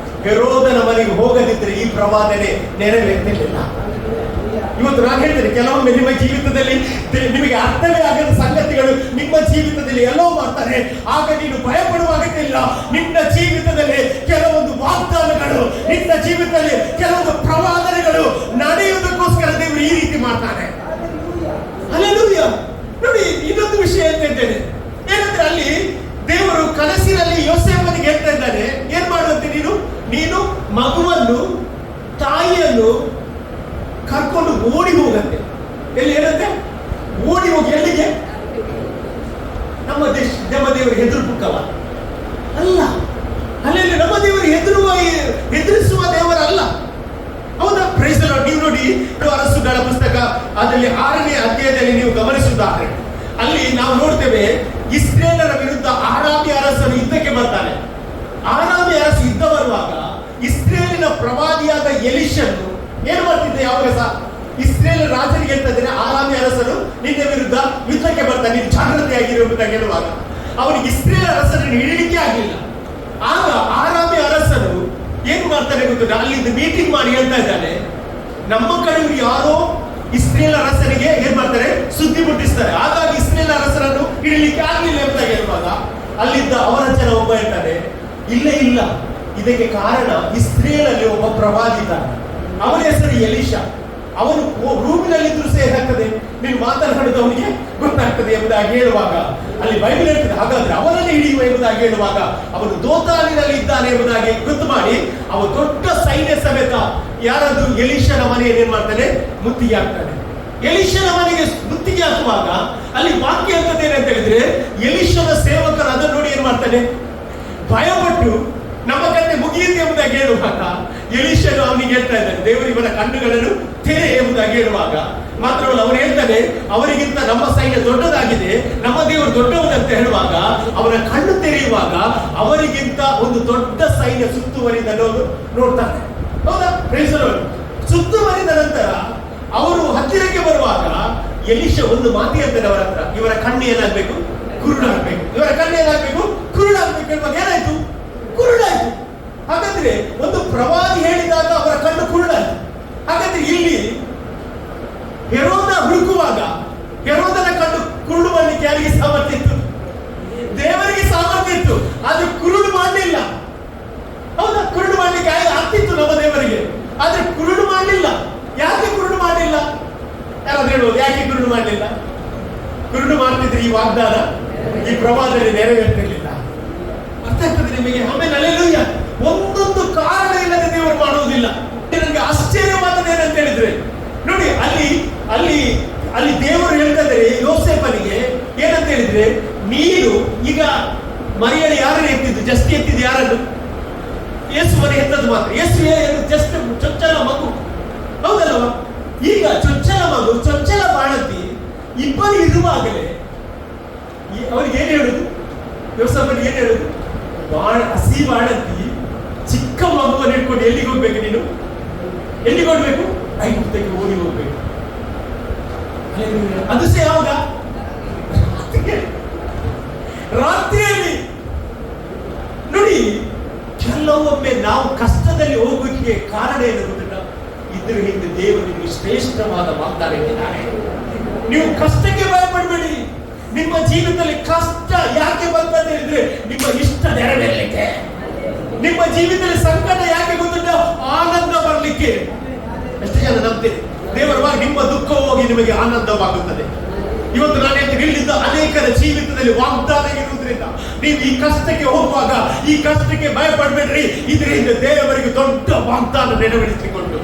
ಹೆರೋದನ ಮನೆಗೆ ಹೋಗದಿದ್ರೆ ಈ ಪ್ರವಾದನೆ ನೆರವೇರ್ತಿರ್ಲಿಲ್ಲ. ಇವತ್ತು ನಾನು ಹೇಳ್ತೇನೆ, ಕೆಲವೊಮ್ಮೆ ನಿಮ್ಮ ಜೀವಿತದಲ್ಲಿ ನಿಮಗೆ ಅರ್ಥವೇ ಆಗದ ಸಂಗತಿಗಳು ನಿಮ್ಮ ಜೀವಿತದಲ್ಲಿ ಎಲ್ಲೋ ಮಾಡ್ತಾರೆ. ಆಗ ನೀನು ಭಯಪಡುವ ಅಗತ್ಯ ಇಲ್ಲ. ನಿನ್ನ ಜೀವಿತದಲ್ಲಿ ಕೆಲವೊಂದು ವಾಗ್ದಾನಗಳು, ನಿನ್ನ ಜೀವಿತದಲ್ಲಿ ಕೆಲವೊಂದು ಪ್ರವಾದನೆಗಳು ನಡೆಯುವುದಕ್ಕೋಸ್ಕರ ದೇವರು ಈ ರೀತಿ ಮಾಡ್ತಾರೆ. ಹಲ್ಲೆಲೂಯಾ. ನೋಡಿ, ಇನ್ನೊಂದು ವಿಷಯ ಅಂತ ಹೇಳ್ತೇನೆ. ಏನಂದ್ರೆ ಅಲ್ಲಿ ದೇವರು ಕನಸಿನಲ್ಲಿ ಯೋಸೇಫನಿಗೆ ಹೇಳ್ತಾ ಇದ್ದಾನೆ, ಏನ್ ಮಾಡುವಂತೆ ನೀನು ಮಗುವನ್ನು, ತಾಯಿಯನ್ನು ಕರ್ಕೊಂಡು ಓಡಿ ಹೋಗಂತೆ. ಎಲ್ಲಿ? ಏನಂತೆ? ಓಡಿ ಹೋಗಿ. ಎಲ್ಲಿಗೆ? ನಮ್ಮ ದೇವರಿಗೆ ಹೆದರು ಪುಕ್ಕವ ಅಲ್ಲ. ಅಲ್ಲಿ ನಮ್ಮ ದೇವರಿಗೆ ಹೆದರಿಸುವ ದೇವರಲ್ಲ. ಹೌದಾ? Praise the Lord. ನೀವು ನೋಡಿ, ಅರಸುಗಳ ಪುಸ್ತಕ ಅದರಲ್ಲಿ 6ನೇ ಅಧ್ಯಾಯದಲ್ಲಿ ನೀವು ಗಮನಿಸುವುದಾದ್ರೆ, ಅಲ್ಲಿ ನಾವು ನೋಡ್ತೇವೆ ಇಸ್ರೇಲರ ವಿರುದ್ಧ ಆರಾಮಿ ಅರಸನು ಯುದ್ಧಕ್ಕೆ ಬರ್ತಾನೆ. ಪ್ರವಾದಿಯಾದ ಎಲಿಷನು ಏನ್ ಮಾಡ್ತಿದ್ದ? ಯಾವಾಗ ಸಹ ಇಸ್ರೇಲ್ ರಾಜನಿಗೆ ಹೇಳ್ತಾ ಇದ್ದೇನೆ, ಆರಾಮಿ ಅರಸನು ನಿನ್ನ ವಿರುದ್ಧ ಯುದ್ಧಕ್ಕೆ ಬರ್ತಾನೆ, ನೀನು ಜಾಗೃತಿಯಾಗಿರುವುದಾಗಿ ಹೇಳುವಾಗ ಅವನಿಗೆ ಇಸ್ರೇಲ್ ಅರಸನನ್ನು ಹಿಡಿಲಿಕ್ಕೆ ಆಗಲಿಲ್ಲ. ಆಗ ಆರಾಮಿ ಅರಸನು ಏನ್ ಮಾಡ್ತಾನೆ ಗೊತ್ತಿಲ್ಲ, ಅಲ್ಲಿಂದ ಮೀಟಿಂಗ್ ಮಾಡಿ ಹೇಳ್ತಾ ಇದ್ದಾನೆ, ನಮ್ಮ ಕಡೆಯವರು ಯಾರೋ ಇಸ್ರೇಲ್ ಅರಸನಿಗೆ ಏನ್ ಮಾಡ್ತಾರೆ, ಸುದ್ದಿ ಮುಟ್ಟಿಸ್ತಾರೆ, ಹಾಗಾಗಿ ಇಸ್ರೇಲ್ ಅರಸನನ್ನು ಹಿಡಿಲಿಕ್ಕೆ ಆಗಲಿಲ್ಲ ಅಂತ ಹೇಳುವಾಗ ಅಲ್ಲಿದ್ದ ಅವರ ಜನ ಒಬ್ಬ ಹೇಳ್ತಾನೆ, ಇಲ್ಲ, ಇದಕ್ಕೆ ಕಾರಣ ಇಸ್ರೇಲ್ ಅಲ್ಲಿ ಒಬ್ಬ ಪ್ರವಾದಿ ಇದ್ದಾನೆ, ಅವನ ಹೆಸರು ಎಲಿಷಾ. ಅವನು ರೂಮಿನಲ್ಲಿದ್ರು ಸಹ ಏನಾಗ್ತದೆ, ನೀನು ಮಾತನಾಡುವುದು ಅವನಿಗೆ ಗೊತ್ತಾಗ್ತದೆ ಎಂಬುದಾಗಿ ಹೇಳುವಾಗ ಅಲ್ಲಿ ಬೈಬಲ್ ಹೇಳ್ತದೆ, ಹಾಗಾದ್ರೆ ಅವನನ್ನೇ ಹಿಡಿಯುವ ಎಂಬುದಾಗಿ ಹೇಳುವಾಗ ಅವನು ದೋತಾನಿನಲ್ಲಿ ಇದ್ದಾನೆ ಎಂಬುದಾಗಿ ಗೊತ್ತು ಮಾಡಿ ಅವ ದೊಡ್ಡ ಸೈನ್ಯ ಸಮೇತ ಯಾರದು ಎಲಿಷನ ಮನೆಯನ್ನು ಏನ್ ಮಾಡ್ತಾನೆ, ಮುತ್ತಿಗೆ ಹಾಕ್ತಾನೆ. ಎಲಿಷನ ಮನೆಗೆ ಮುತ್ತಿಗೆ ಹಾಕುವಾಗ ಅಲ್ಲಿ ವಾಕ್ಯ ಅಂತದೇನೆ ಅಂತ ಹೇಳಿದ್ರೆ, ಎಲಿಷನ ಸೇವಕರು ಅದನ್ನು ನೋಡಿ ಏನ್ ಮಾಡ್ತಾನೆ, ಭಯಪಟ್ಟು ನಮ್ಮ ಕತೆ ಮುಗಿಯಿತು ಎಂಬುದಾಗಿ ಹೇಳುವಾಗ ಎಲಿಷನು ಅವನಿಗೆ ಹೇಳ್ತಾ ಇದ್ದಾನೆ, ದೇವರು ಇವನ ಕಣ್ಣುಗಳನ್ನು ತೆರೆ ಎಂಬುದಾಗಿ ಹೇಳುವಾಗ ಮಾತ್ರವಲ್ಲ, ಅವನು ಹೇಳ್ತಾನೆ, ಅವರಿಗಿಂತ ನಮ್ಮ ಸೈನ್ಯ ದೊಡ್ಡದಾಗಿದೆ, ನಮ್ಮ ದೇವರು ದೊಡ್ಡವನಂತ ಹೇಳುವಾಗ ಅವನ ಕಣ್ಣು ತೆರೆಯುವಾಗ ಅವರಿಗಿಂತ ಒಂದು ದೊಡ್ಡ ಸೈನ್ಯ ಸುತ್ತುವರಿದ ನೋಡ್ತಾನೆ. ಹೌದಾ? Praise the Lord. ಸುತ್ತುವರಿದ ನಂತರ ಅವರು ಹತ್ತಿರಕ್ಕೆ ಬರುವಾಗ ಎಲಿಷ ಒಂದು ಮಾತಿ ಅಂತಾನೆ ಅವರ ಹತ್ರ, ಇವರ ಕಣ್ಣು ಏನಾಗ್ಬೇಕು, ಕುರುಡಾಗ್ಬೇಕು, ಇವರ ಕಣ್ಣು ಏನಾಗ್ಬೇಕು, ಕುರುಡಾಗ್ಬೇಕು ಹೇಳುವಾಗ ಏನಾಯ್ತು, ಕುರುಡಾಯ್ತು. ಹಾಗಾದ್ರೆ ಒಂದು ಪ್ರವಾದಿ ಹೇಳಿದಾಗ ಅವರ ಕಣ್ಣು ಕುರುಡಾಯ್ತು. ಹಾಗಾದ್ರೆ ಇಲ್ಲಿ ಹೆರೋದ ಹುಡುಕುವಾಗ ಹೆರೋದನ ಕಣ್ಣು ಕುರುಡು ಮಾಡಲಿಕ್ಕೆ ಯಾರಿಗೆ ಸಾಮರ್ಥ್ಯ ಇತ್ತು? ದೇವರಿಗೆ ಸಾಮರ್ಥ್ಯ ಇತ್ತು, ಆದ್ರೆ ಕುರುಡು ಮಾಡಲಿಲ್ಲ. ಹೌದಾ? ಕುರುಡು ಮಾಡ್ಲಿಕ್ಕೆ ಆಗ್ತಿತ್ತು ನಮ್ಮ ದೇವರಿಗೆ, ಆದ್ರೆ ಕುರುಡು ಮಾಡಲಿಲ್ಲ. ಯಾಕೆ ಕುರುಡು ಮಾಡಲಿಲ್ಲ? ಯಾರಾದ್ರೂ ಹೇಳ್ಬೋದು, ಯಾಕೆ ಕುರುಡು ಮಾಡಲಿಲ್ಲ? ಕುರುಡು ಮಾಡ್ತಿದ್ರೆ ಈ ವಾಗ್ದಾನ, ಈ ಪ್ರವಾದನೆ ನೆರವೇರ್ತಿರ್ಲಿಲ್ಲ. ಅರ್ಥ ಆಗ್ತದೆ ನಿಮಗೆ? ಆಮೇಲೆ ಅಲ್ಲೆಲ್ಲೂಯ್ಯ, ಒಂದೊಂದು ಕಾರಣ ಇಲ್ಲದೆ ದೇವರು ಮಾಡುವುದಿಲ್ಲ. ನನಗೆ ಆಶ್ಚರ್ಯವಾದದ್ದು ಏನಂತ ಹೇಳಿದ್ರೆ, ನೋಡಿ ಅಲ್ಲಿ ದೇವರು ಹೇಳ್ತಾ ಇದ್ದಾರೆ ಯೋಸೇಫನಿಗೆ ಏನಂತ ಹೇಳಿದ್ರೆ, ನೀನು ಈಗ ಮರಿಯಳು ಯಾರನ್ನು ಎತ್ತಿದ್ದು, ಜಸ್ಟ್ ಎತ್ತಿದ್ದು ಯಾರನ್ನು? ಯೇಸುವನ್ನು ಎತ್ತದ್ದು ಮಾತ್ರ. ಯೇಸು ಜಸ್ಟ್ ಚೊಚ್ಚಲ ಮಗು, ಹೌದಲ್ವಾ? ಈಗ ಚೊಚ್ಚಲ ಮಗು, ಚೊಚ್ಚಲ ಬಾಣತಿ ಇಬ್ಬರು ಇರುವಾಗಲೇ ಅವ್ರಿಗೆ ಏನ್ ಹೇಳುದು? ಯೋಸೇಫನಿಗೆ ಏನ್ ಹೇಳುದು? ಹಸಿ ಬಾಣತಿ ಚಿಕ್ಕ ಮಗುವನ್ನು ಇಟ್ಕೊಂಡು ಎಲ್ಲಿಗೆ ಹೋಗ್ಬೇಕು? ನೀನು ಎಲ್ಲಿಗೆ ಹೋಗ್ಬೇಕು? ಐಗುಪ್ತಕ್ಕೆ ಓಡಿ ಹೋಗ್ಬೇಕು. ಅದು ಸಹ ಯಾವಾಗ? ರಾತ್ರಿಯಲ್ಲಿ. ನೋಡಿ, ಕೆಲವೊಮ್ಮೆ ನಾವು ಕಷ್ಟದಲ್ಲಿ ಹೋಗೋಕೆ ಕಾರಣ ಏನು ಗೊತ್ತಿಲ್ಲ, ಇದ್ರ ಹಿಂದೆ ದೇವರು ನಿಮಗೆ ಶ್ರೇಷ್ಠವಾದ ವಾಗ್ದಾನ ಇಟ್ಟಿದ್ದಾರೆ. ನೀವು ಕಷ್ಟಕ್ಕೆ ಭಯಪಡಬೇಡಿ. ನಿಮ್ಮ ಜೀವಿತದಲ್ಲಿ ಕಷ್ಟ ಯಾಕೆ ಬಂತ ಹೇಳಿದ್ರೆ, ನಿಮ್ಮ ಇಷ್ಟ ನೆರವೇರಲಿಕ್ಕೆ. ನಿಮ್ಮ ಜೀವಿತದಲ್ಲಿ ಸಂಕಟ ಯಾಕೆ ಗೊತ್ತಿಲ್ಲ, ಆನಂದ ಬರಲಿಕ್ಕೆ. ಎಷ್ಟು ಜನ ನಂಬ್ತೀರಿ? ದೇವರವಾಗಿ ನಿಮ್ಮ ದುಃಖ ಹೋಗಿ ನಿಮಗೆ ಆನಂದವಾಗುತ್ತದೆ. ಇವತ್ತು ನಾನು ಹೇಳ್ತೀನಿ, ಇಲ್ಲಿದ್ದ ಅನೇಕರ ಜೀವಿತದಲ್ಲಿ ವಾಗ್ದಾನ ಇರುವುದರಿಂದ ನೀವು ಈ ಕಷ್ಟಕ್ಕೆ ಹೋಗುವಾಗ ಈ ಕಷ್ಟಕ್ಕೆ ಭಯಪಡಬೇಡ್ರಿ. ಇದರಿಂದ ದೇವರಿಗೆ ದೊಡ್ಡ ವಾಗ್ದಾನ ನೆರವೇರಿಸಿಕೊಂಡು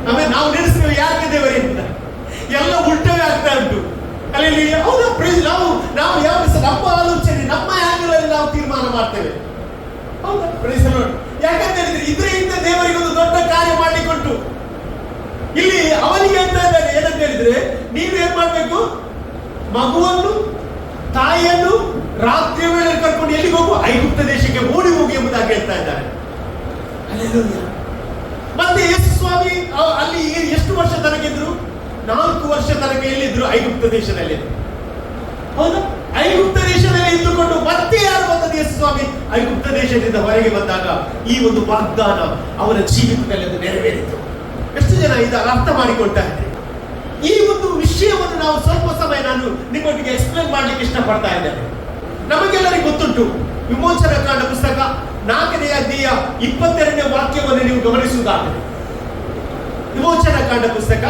ಆಮೇಲೆ ನಾವು ನೆನೆಸ್ತೇವೆ, ಯಾಕೆ ದೇವರಿಂದ ಎಲ್ಲ ಉಲ್ಟವೇ ಆಗ್ತಾ ಉಂಟು. ಅಲ್ಲಿ ಹೌದಾ? ನಾವು ಯಾವ ನಮ್ಮ ಆಲೋಚನೆ, ನಮ್ಮ ಆಂಗಲ್ ಅಲ್ಲಿ ನಾವು ತೀರ್ಮಾನ ಮಾಡ್ತೇವೆ. ಹೌದಾ? Praise the Lord. ಯಾಕಂತ ಹೇಳಿದ್ರೆ ಇದರಿಂದ ದೇವರಿಗೆ ಒಂದು ದೊಡ್ಡ ಕಾರ್ಯ ಮಾಡಿಕೊಟ್ಟು ಇಲ್ಲಿ ಅವನಿಗೆ ಹೇಳ್ತಾ ಇದ್ದಾನೆ, ಏನಂತ ಹೇಳಿದ್ರೆ, ನೀವು ಏನ್ ಮಾಡ್ಬೇಕು, ಮಗುವನ್ನು ತಾಯಿಯನ್ನು ರಾತ್ರಿಯ ವೇಳೆ ಕರ್ಕೊಂಡು ಎಲ್ಲಿಗೆ ಹೋಗು? ಐಗುಪ್ತ ದೇಶಕ್ಕೆ ಓಡಿ ಹೋಗಿ ಎಂಬುದಾಗಿ ಹೇಳ್ತಾ ಇದ್ದಾರೆ. ಮತ್ತೆ ಯೇಸು ಸ್ವಾಮಿ ಅಲ್ಲಿ ಎಷ್ಟು ವರ್ಷ ತನಕ ಇದ್ರು? 4 ವರ್ಷ ತನಕ ಎಲ್ಲಿದ್ರು? ಐಗುಪ್ತ ದೇಶದಲ್ಲಿ. ಹೌದಾ? ಐಗುಪ್ತ ದೇಶದಲ್ಲಿ ಇದ್ದುಕೊಂಡು ಮತ್ತೆ ಯಾರು ಬಂದದ್ದು? ಯೇಸು ಸ್ವಾಮಿ ಐಗುಪ್ತ ದೇಶದಿಂದ ಹೊರಗೆ ಬಂದಾಗ ಈ ಒಂದು ವಾಗ್ದಾನ ಅವರ ಜೀವಿತದಲ್ಲಿ ಅದು ನೆರವೇರಿತು. ಎಷ್ಟು ಜನ ಇದನ್ನು ಅರ್ಥ ಮಾಡಿಕೊಳ್ತಾರೆ? ಈ ಒಂದು ವಿಷಯವನ್ನು ನಾವು ಸ್ವಲ್ಪ ಸಮಯ ನಾನು ನಿಮ್ಮೊಟ್ಟಿಗೆ ಎಕ್ಸ್ಪ್ಲೇನ್ ಮಾಡ್ಲಿಕ್ಕೆ ಇಷ್ಟಪಡ್ತಾ ಇದ್ದೇನೆ. ನಮಗೆಲ್ಲರಿಗೂ ಗೊತ್ತುಂಟು, ವಿಮೋಚನಾ ಕಾಂಡ ಪುಸ್ತಕ 4ನೇ ಅಧ್ಯಾಯ 22ನೇ ವಾಕ್ಯವನ್ನು ನೀವು ಗಮನಿಸುವುದಾದರೆ, ವಿಮೋಚನಾ ಕಾಂಡ ಪುಸ್ತಕ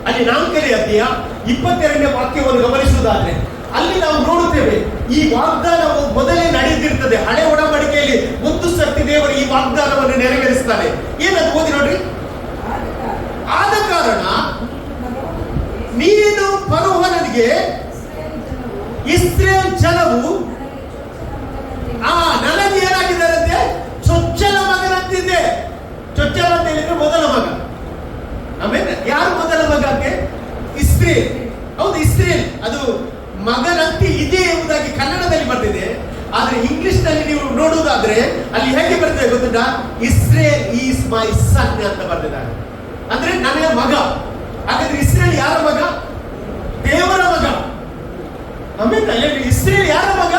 ಅಲ್ಲಿ 4ನೇ ಅಧ್ಯಾಯ 22ನೇ ವಾಕ್ಯವನ್ನು ಗಮನಿಸುವುದಾದ್ರೆ ಅಲ್ಲಿ ನಾವು ನೋಡುತ್ತೇವೆ, ಈ ವಾಗ್ದಾನ ಮೊದಲೇ ನಡೆದಿರ್ತದೆ. ಹಳೆ ಒಡಂಬಡಿಕೆಯಲ್ಲಿ ಒಂದು ಸರ್ತಿ ದೇವರು ಈ ವಾಗ್ದಾನವನ್ನು ನೆರವೇರಿಸ್ತಾರೆ. ಏನದು ಓದಿ ನೋಡ್ರಿ. ಆದ ಕಾರಣ ನೀನು ಫರೋಹನಿಗೆ ಇಸ್ರೇಲ್ ಜನವು ನನಗೆ ಏನಾಗಿದ್ದಾರಂತೆ? ಚೊಚ್ಚಲ ಮಗನಂತಿದ್ದೆ. ಚೊಚ್ಚಲ ಅಂತ ಹೇಳಿದ್ರೆ ಮೊದಲ ಮಗ. ಆಮೇಲೆ ಯಾರು ಮೊದಲ ಮಗ ಅಂತೆ? ಇಸ್ರೇಲ್. ಹೌದು, ಇಸ್ರೇಲ್ ಅದು ಮಗನಂತೆ ಇದೆ ಎಂಬುದಾಗಿ ಕನ್ನಡದಲ್ಲಿ ಬರ್ತಿದೆ. ಆದ್ರೆ ಇಂಗ್ಲಿಷ್ ನಲ್ಲಿ ನೀವು ನೋಡುವುದಾದ್ರೆ ಅಲ್ಲಿ ಹೇಗೆ ಬರ್ತದೆ ಗೊತ್ತುಂಟಾ? ಇಸ್ರೇಲ್ ಈಸ್ ಮೈ ಸನ್ ಅಂತ ಬರ್ತಿದ್ದಾರೆ, ಅಂದ್ರೆ ನನ್ನ ಮಗ. ಹಾಗಾದ್ರೆ ಇಸ್ರೇಲ್ ಯಾರ ಮಗ? ದೇವರ ಮಗ. ಆಮೇಲೆ ಇಸ್ರೇಲ್ ಯಾರ ಮಗ?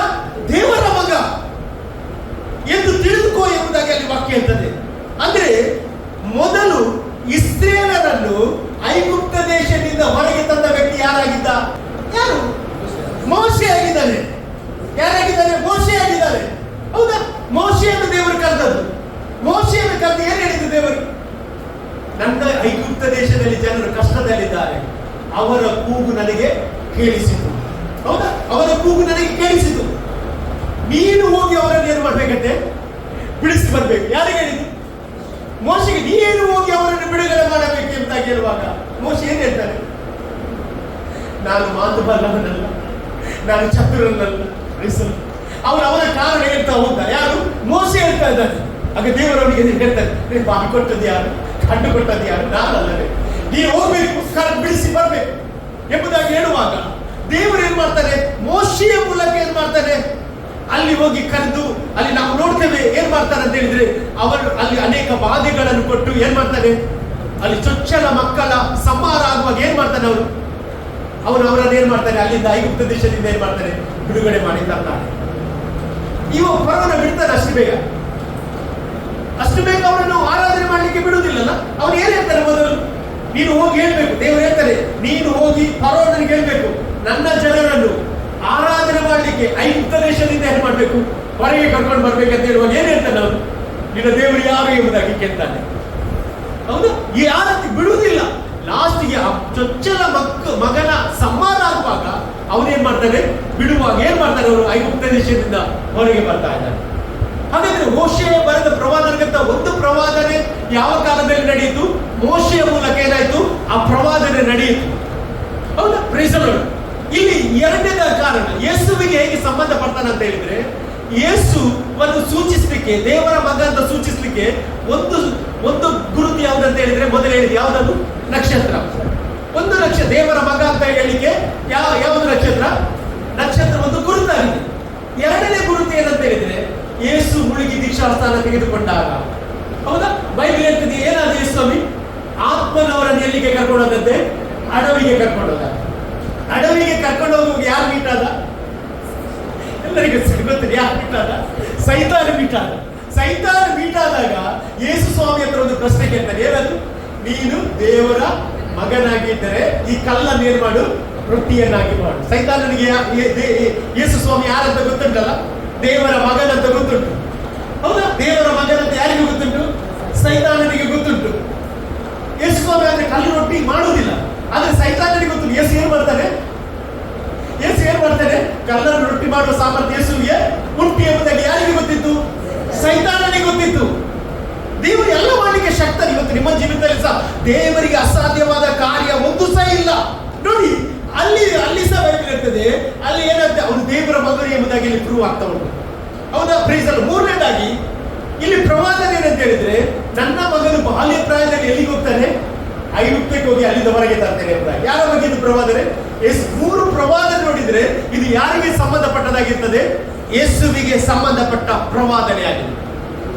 ದೇವರ ಮಗ ಎಂದು ತಿಳಿದುಕೋ ಎಂಬುದಾಗಿ ಅಲ್ಲಿ ವಾಕ್ಯ ಹೇಳ್ತದೆ. ಅಂದ್ರೆ ಮೊದಲು ಇಸ್ರೇಲರನ್ನು ಐಗುಪ್ತ ದೇಶದಿಂದ ಹೊರಗೆ ತಂದ ವ್ಯಕ್ತಿ ಯಾರಾಗಿದ್ದ? ಯಾರು? ಮೋಶೆ ಆಗಿದ್ದಾನೆ. ಯಾರಾಗಿದ್ದಾನೆ? ಮೋಶೆ ಆಗಿದ್ದಾನೆ. ಹೌದಾ? ಮೋಶೆಯನ್ನು ದೇವರು ಕರೆದದ್ದು. ಮೋಶೆಯನ್ನು ಕರೆದು ಏನ್ ಹೇಳಿದ್ರು ದೇವರು? ನನ್ನ ಐಗುಪ್ತ ದೇಶದಲ್ಲಿ ಜನರು ಕಷ್ಟದಲ್ಲಿದ್ದಾರೆ, ಅವರ ಕೂಗು ನನಗೆ ಕೇಳಿಸಿತು. ಹೌದಾ? ಅವರ ಕೂಗು ನನಗೆ ಕೇಳಿಸಿತು. ನೀನು ಹೋಗಿ ಅವರನ್ನು ಏನು ಮಾಡ್ಬೇಕಂತೆ? ಬಿಡಿಸಿ ಬರ್ಬೇಕು. ಯಾರಿಗೆ ಹೇಳಿದ್ರು? ಮೋಶೆಗೆ. ನೀನು ಹೋಗಿ ಅವರನ್ನು ಬಿಡುಗಡೆ ಮಾಡಬೇಕು ಅಂತ ಕೇಳುವಾಗ ಮೋಶೆ ಏನ್ ಹೇಳ್ತಾನೆ? ನಾನು ಮಾತು ಬಲ್ಲವನಲ್ಲ, ನಾನು ಚತುರನಲ್ಲ. ಅವನು ಅವನ ಕಾರಣ ಹೇಳ್ತಾ ಹೋಗ್ತಾನೆ. ಯಾರು? ಮೋಶೆ ಹೇಳ್ತಾ ಇದ್ದಾನೆ. ಆಗ ದೇವರವನಿಗೆ ಹೇಳ್ತಾನೆ, ನೀನು ಬಾಯಿ ಕೊಟ್ಟದ್ದು ಯಾರು? ಕಂಡು ಕೊಟ್ಟದ್ದು ಯಾರು? ನಾನಲ್ಲವೇ. ನೀನು ಹೋಗ್ಬೇಕು, ಬಿಡಿಸಿ ಬರ್ಬೇಕು ಎಂಬುದಾಗಿ ಹೇಳುವಾಗ ದೇವರು ಏನ್ ಮಾಡ್ತಾನೆ? ಮೋಶೆಯ ಮೂಲಕ ಏನ್ ಮಾಡ್ತಾನೆ? ಅಲ್ಲಿ ಹೋಗಿ ಕರೆದು ಅಲ್ಲಿ ನಾವು ನೋಡ್ತೇವೆ ಏನ್ ಮಾಡ್ತಾರೆ ಅಂತ ಹೇಳಿದ್ರೆ, ಅವರು ಅಲ್ಲಿ ಅನೇಕ ಬಾಧೆಗಳನ್ನು ಕೊಟ್ಟು ಏನ್ ಮಾಡ್ತಾನೆ? ಅಲ್ಲಿ ಚೊಚ್ಚಲ ಮಕ್ಕಳ ಸಂಹಾರ ಆಗುವಾಗ ಏನ್ ಮಾಡ್ತಾನೆ? ಅವರನ್ನು ಏನ್ ಮಾಡ್ತಾನೆ? ಅಲ್ಲಿಂದ ಐಗುಪ್ತ ದೇಶದಿಂದ ಏನ್ ಮಾಡ್ತಾನೆ? ಬಿಡುಗಡೆ ಮಾಡಿ ತರ್ತಾನೆ. ಇವ ಪರವನ ಬಿಡ್ತಾನೆ ಅಷ್ಟು ಬೇಗ. ಅಷ್ಟು ಬೇಗ ಅವರನ್ನು ಆರಾಧನೆ ಮಾಡ್ಲಿಕ್ಕೆ ಬಿಡುವುದಿಲ್ಲಲ್ಲ. ಅವನು ಏನ್ ಹೇಳ್ತಾನೆ? ಮೊದಲು ನೀನು ಹೋಗಿ ಹೇಳ್ಬೇಕು. ದೇವರು ಹೇಳ್ತಾರೆ, ನೀನು ಹೋಗಿ ಫರೋಹನಿಗೆ ಹೇಳ್ಬೇಕು, ನನ್ನ ಜನರನ್ನು ಆರಾಧನೆ ಮಾಡ್ಲಿಕ್ಕೆ ಐಗುಪ್ತ ದೇಶದಿಂದ ಏನ್ ಮಾಡ್ಬೇಕು? ಹೊರಗೆ ಕರ್ಕೊಂಡು ಬರ್ಬೇಕಂತ ಹೇಳುವಾಗ ಏನ್ ಹೇಳ್ತಾನೆ ಅವನು? ನಿನ್ನ ದೇವರು ಯಾರು ಎಂಬುದಾಗಿ ಕೇಳ್ತಾನೆ. ಹೌದು? ಈ ಆರತಿ ಬಿಡುವುದಿಲ್ಲ. ಲಾಸ್ಟ್ಗೆ ಆ ಚೊಚ್ಚಲ ಮಗನ ಸಂಹಾರ ಆಗುವಾಗ ಅವನೇನ್ ಮಾಡ್ತಾನೆ? ಬಿಡುವಾಗ ಏನ್ ಮಾಡ್ತಾನೆ? ಅವರು ಐಗುಪ್ತ ದೇಶದಿಂದ ಹೊರಗೆ ಬರ್ತಾ ಇದ್ದಾನೆ. ಹಾಗಾದ್ರೆ ಮೋಶೆ ಬರೆದ ಪ್ರವಾದನೆಗಿಂತ ಒಂದು ಪ್ರವಾದನೆ ಯಾವ ಕಾಲದಲ್ಲಿ ನಡೆಯಿತು? ಮೋಶೆಯ ಮೂಲಕ ಏನಾಯ್ತು? ಆ ಪ್ರವಾದನೆ ನಡೆಯಿತು. ಹೌದಾ? Praise the Lord. ಇಲ್ಲಿ ಎರಡನೇದ ಕಾರಣ ಯೇಸುವಿಗೆ ಹೇಗೆ ಸಂಬಂಧ ಪಡ್ತಾನೆ ಅಂತ ಹೇಳಿದ್ರೆ, ಯೇಸುವನ್ನು ಸೂಚಿಸಲಿಕ್ಕೆ, ದೇವರ ಮಗ ಅಂತ ಸೂಚಿಸಲಿಕ್ಕೆ ಒಂದು ಗುರುತು ಯಾವ್ದಂತ ಹೇಳಿದ್ರೆ, ಮೊದಲು ಹೇಳಿದ ಯಾವ್ದದು? ನಕ್ಷತ್ರ. ಒಂದು ನಕ್ಷತ್ರ. ದೇವರ ಮಗ ಅಂತ ಹೇಳಿಕ್ಕೆ ಯಾವುದು ನಕ್ಷತ್ರ? ನಕ್ಷತ್ರ ಒಂದು ಗುರುತಾಗಿದೆ. ಎರಡನೇ ಗುರುತು ಏನಂತ ಹೇಳಿದ್ರೆ, ಯೇಸು ಮುಳುಗಿ ದೀಕ್ಷಾಸ್ಥಾನ ತೆಗೆದುಕೊಂಡಾಗ. ಹೌದಾ? ಬೈಬಲ್ ಹೇಳ್ತಿದೆ, ಏನಾದ ಯೇಸು ಸ್ವಾಮಿ ಆತ್ಮನವರನ್ನು ಎಲ್ಲಿಗೆ ಕರ್ಕೊಂಡೋದಂತೆ? ಅಡವಿಗೆ ಕರ್ಕೊಂಡೋದ. ಅಡವಿಗೆ ಕರ್ಕೊಂಡು ಹೋಗುವಾಗ ಯಾರು ಮೀಟ್ ಆದ? ಎಲ್ಲರಿಗೂ ಗೊತ್ತಿದೆ ಯಾರು ಮೀಟ್ ಆದ? ಸೈತಾನ ಮೀಟ್ ಆದ. ಸೈತಾನ ಮೀಟ್ ಆದಾಗ ಯೇಸು ಸ್ವಾಮಿ ಹತ್ರ ಒಂದು ಪ್ರಶ್ನೆ ಕೇಳ್ತಾನೆ. ಏನದು? ನೀನು ದೇವರ ಮಗನಾಗಿದ್ದರೆ ಈ ಕಲ್ಲನ್ನು ಏನ್ ಮಾಡು? ರೊಟ್ಟಿಯನ್ನಾಗಿ ಮಾಡು. ಸೈತಾನನಿಗೆ ಯೇಸು ಸ್ವಾಮಿ ಯಾರಂತ ಗೊತ್ತುಂಟಲ್ಲ? ದೇವರ ಮಗನಂತ ಗೊತ್ತುಂಟು. ಹೌದಾ? ದೇವರ ಮಗನಂತ ಯಾರಿಗೂ ಗೊತ್ತುಂಟು? ಸೈತಾನನಿಗೆ ಗೊತ್ತುಂಟು. ಯೇಸು ಸ್ವಾಮಿ ಆದ್ರೆ ಕಲ್ಲು ರೊಟ್ಟಿ ಮಾಡುವುದಿಲ್ಲ, ಆದ್ರೆ ಸೈತಾನನಿಗೆ ಗೊತ್ತು. ಯೇಸು ಏನ್ ಮಾಡ್ತಾನೆ? ಕಲ್ಲನ್ನು ರೊಟ್ಟಿ ಮಾಡುವ ಸಾಮರ್ಥ್ಯ ಯೇಸುವಿಗೆ ಉಂಟು ಎಂಬುದಾಗಿ ಯಾರಿಗೆ ಗೊತ್ತಿತ್ತು? ಸೈತಾನನಿಗೆ ಗೊತ್ತಿತ್ತು. ದೇವರು ಎಲ್ಲ ಮಾಡಲಿಕ್ಕೆ ಶಕ್ತರು. ಇವತ್ತು ನಿಮ್ಮ ಜೀವಿತದಲ್ಲಿ ಸಹ ದೇವರಿಗೆ ಅಸಾಧ್ಯವಾದ ಕಾರ್ಯ ಒಂದು ಸಹ ಇಲ್ಲ. ನೋಡಿ, ಅಲ್ಲಿ ಸಹ ಬೈಬಲ್ ಇರ್ತದೆ. ಅಲ್ಲಿ ಏನಂತೆ? ಅವನು ದೇವರ ಮಗನು ಎಂಬುದಾಗಿ ಇಲ್ಲಿ ಪ್ರೂವ್ ಆಗ್ತಾ ಉಂಟು. ಹೌದಾ? Praise the Lord. ಮೂರನೇದಾಗಿ ಇಲ್ಲಿ ಪ್ರವಾದನೆ ಏನಂತ ಹೇಳಿದ್ರೆ, ನನ್ನ ಮಗನು ಬಾಲ್ಯ ಪ್ರಾಯದಲ್ಲಿ ಎಲ್ಲಿಗೆ ಹೋಗ್ತಾನೆ? ಐಗುಪ್ತಕ್ಕೆ ಹೋಗಿ ಅಲ್ಲಿಂದ ಹೊರಗೆ ತರ್ತೇನೆ ಎಂಬುದಾಗಿ. ಯಾರ ಬಗ್ಗೆ ಇದು ಪ್ರವಾದನೆ? ಮೂರು ಪ್ರವಾದನೆ ನೋಡಿದ್ರೆ ಇದು ಯಾರಿಗೆ ಸಂಬಂಧಪಟ್ಟದಾಗಿರ್ತದೆ? ಯೇಸುವಿಗೆ ಸಂಬಂಧಪಟ್ಟ ಪ್ರವಾದನೆ ಆಗಿದೆ.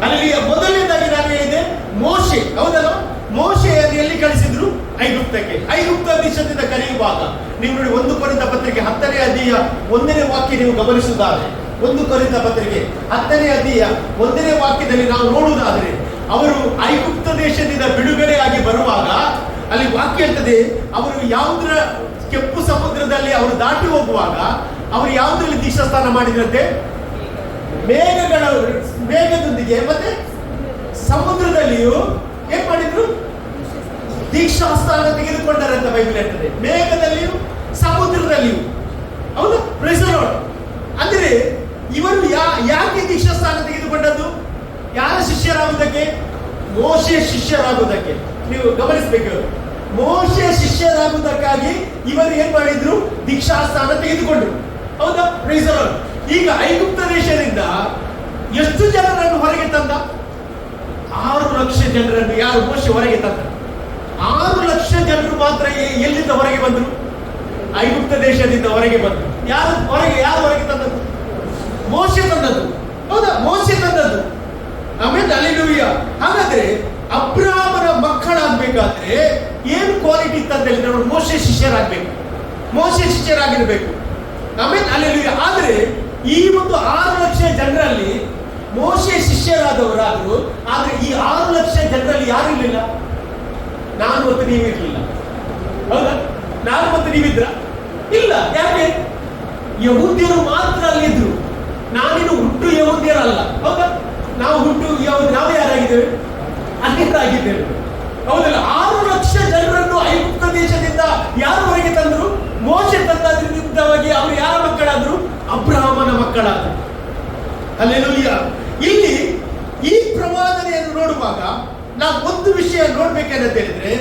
ಅಲ್ಲಿ ಮೊದಲನೇದಾಗಿ ನಾನು ಹೇಳಿದೆ ಮೋಶೆ. ಹೌದಲ್ಲ? ಮೋಶೆಯನ್ನು ಎಲ್ಲಿ ಕಳಿಸಿದ್ರು? ಐಗುಪ್ತಕ್ಕೆ. ಐಗುಪ್ತ ದೇಶದಿಂದ ಕರೆಯುವಾಗ ನೀವು ನೋಡಿ, 1 ಕೊರಿಂಥ ಪತ್ರಿಕೆ 10ನೇ ಅಧ್ಯಾಯ 1ನೇ ವಾಕ್ಯ ನೀವು ಗಮನಿಸುವುದಾದ್ರೆ, 1 ಕೊರಿಂಥ ಪತ್ರಿಕೆ 10ನೇ ಅಧ್ಯಾಯ 1ನೇ ವಾಕ್ಯದಲ್ಲಿ ನಾವು ನೋಡುವುದಾದರೆ, ಅವರು ಐಗುಪ್ತ ದೇಶದಿಂದ ಬಿಡುಗಡೆಯಾಗಿ ಬರುವಾಗ ಅಲ್ಲಿ ವಾಕ್ಯ ಹೇಳ್ತದೆ, ಅವರು ಯಾವುದರ ಕೆಂಪು ಸಮುದ್ರದಲ್ಲಿ ಅವರು ದಾಟಿ ಹೋಗುವಾಗ ಅವರು ಯಾವುದರಲ್ಲಿ ದೀಕ್ಷಾಸ್ನಾನ ಮಾಡಿದ್ರಂತೆ? ಮೇಘದೊಂದಿಗೆ ಮತ್ತೆ ಸಮುದ್ರದಲ್ಲಿಯೂ ಏನ್ ಮಾಡಿದ್ರು? ದೀಕ್ಷಾಸ್ನಾನ ತೆಗೆದುಕೊಂಡರೆ ಅಂತ ಬೈಬಲ್ ಹೇಳ್ತದೆ. ಮೇಘದಲ್ಲಿಯೂ ಸಮುದ್ರದಲ್ಲಿಯೂ. ಹೌದಾ? Praise the Lord. ಅಂದ್ರೆ ಇವರು ಯಾಕೆ ದೀಕ್ಷಾಸ್ನಾನ ತೆಗೆದುಕೊಂಡದ್ದು? ಯಾರ ಶಿಷ್ಯರಾಗುವುದಕ್ಕೆ? ಮೋಶೆ ಶಿಷ್ಯರಾಗುವುದಕ್ಕೆ. ನೀವು ಗಮನಿಸಬೇಕು, ಮೋಶೆ ಶಿಷ್ಯರಾಗುವುದಕ್ಕಾಗಿ ಇವರು ಏನ್ ಮಾಡಿದ್ರು? ದೀಕ್ಷಾಸ್ನಾನ ತೆಗೆದುಕೊಂಡ್ರು. ಹೌದಾ? Praise the Lord. ಈಗ ಐಗುಪ್ತ ದೇಶದಿಂದ ಎಷ್ಟು ಜನರನ್ನು ಹೊರಗೆ ತಂದ? 6 ಲಕ್ಷ ಜನರನ್ನು ಯಾರು ಮೋಶೆ ಹೊರಗೆ ತಂದ? 6 ಲಕ್ಷ ಜನರು ಮಾತ್ರ ಎಲ್ಲಿಂದ ಹೊರಗೆ ಬಂದರು? ಐಗುಪ್ತ ದೇಶದಿಂದ ಹೊರಗೆ ಬಂದರು. ಯಾರು ಹೊರಗೆ ತಂದದ್ದು? ಮೋಶೆ ತಂದದ್ದು. ಹೌದಾ? ಮೋಶೆ ತಂದದ್ದು. ಆಮೇಲೆ ಹಲ್ಲೆಲೂಯಾ. ಹಾಗಾದ್ರೆ ಅಬ್ರಹಾಮನ ಮಕ್ಕಳಾಗ್ಬೇಕಾದ್ರೆ ಏನು ಕ್ವಾಲಿಟಿ ಇತ್ತಂತ ಹೇಳಿದ್ರೆ ಅವರು ಮೋಶೆ ಶಿಷ್ಯರಾಗಬೇಕು, ಮೋಶೆ ಶಿಷ್ಯರಾಗಿರ್ಬೇಕು. ಆಮೇಲೆ ಹಲ್ಲೆಲೂಯಾ. ಆದ್ರೆ ಈ ಒಂದು 6 ಲಕ್ಷ ಜನರಲ್ಲಿ ಮೋಶೆ ಶಿಷ್ಯರಾದವರಾದ್ರು, ಆದ್ರೆ ಈ 6 ಲಕ್ಷ ಜನರಲ್ಲಿ ಯಾರು ಇರಲಿಲ್ಲ? ನಾನು ಮತ್ತು ನೀವಿರ್ಲಿಲ್ಲ. ಹೌದಾ? ನಾನು ಮತ್ತು ನೀವಿದ್ರ? ಇಲ್ಲ. ಯಾಕೆ? ಯಹೂದ್ಯರು ಮಾತ್ರ ಅಲ್ಲಿದ್ರು. ನಾನಿನ್ನು ಹುಟ್ಟು ಯಹೂದ್ಯರಲ್ಲ. ಹೌದಾ? ನಾವು ಹುಟ್ಟು ನಾವು ಯಾರಾಗಿದ್ದೇವೆ? ಅನ್ಯರಾಗಿದ್ದೇವೆ. ಹೌದಲ್ಲ? 6 ಲಕ್ಷ ಜನರನ್ನು ಐಗುಪ್ತ ದೇಶದಿಂದ ಯಾರು ಹೊರಗೆ ತಂದ್ರು? ಮೋಶೆ ತಂದದ್ರಿಂದವಾಗಿ ಅವರು ಯಾರ ಮಕ್ಕಳಾದ್ರು? ಅಬ್ರಹಾಮನ ಮಕ್ಕಳಾದ್ರು. ಹಲ್ಲೆಲೂಯಾ. ಇಲ್ಲಿ ಈ ಪ್ರವಾದನೆಯನ್ನು ನೋಡುವಾಗ ನಾವು ಒಂದು ವಿಷಯ ನೋಡ್ಬೇಕಂತ ಹೇಳಿದ್ರೆ,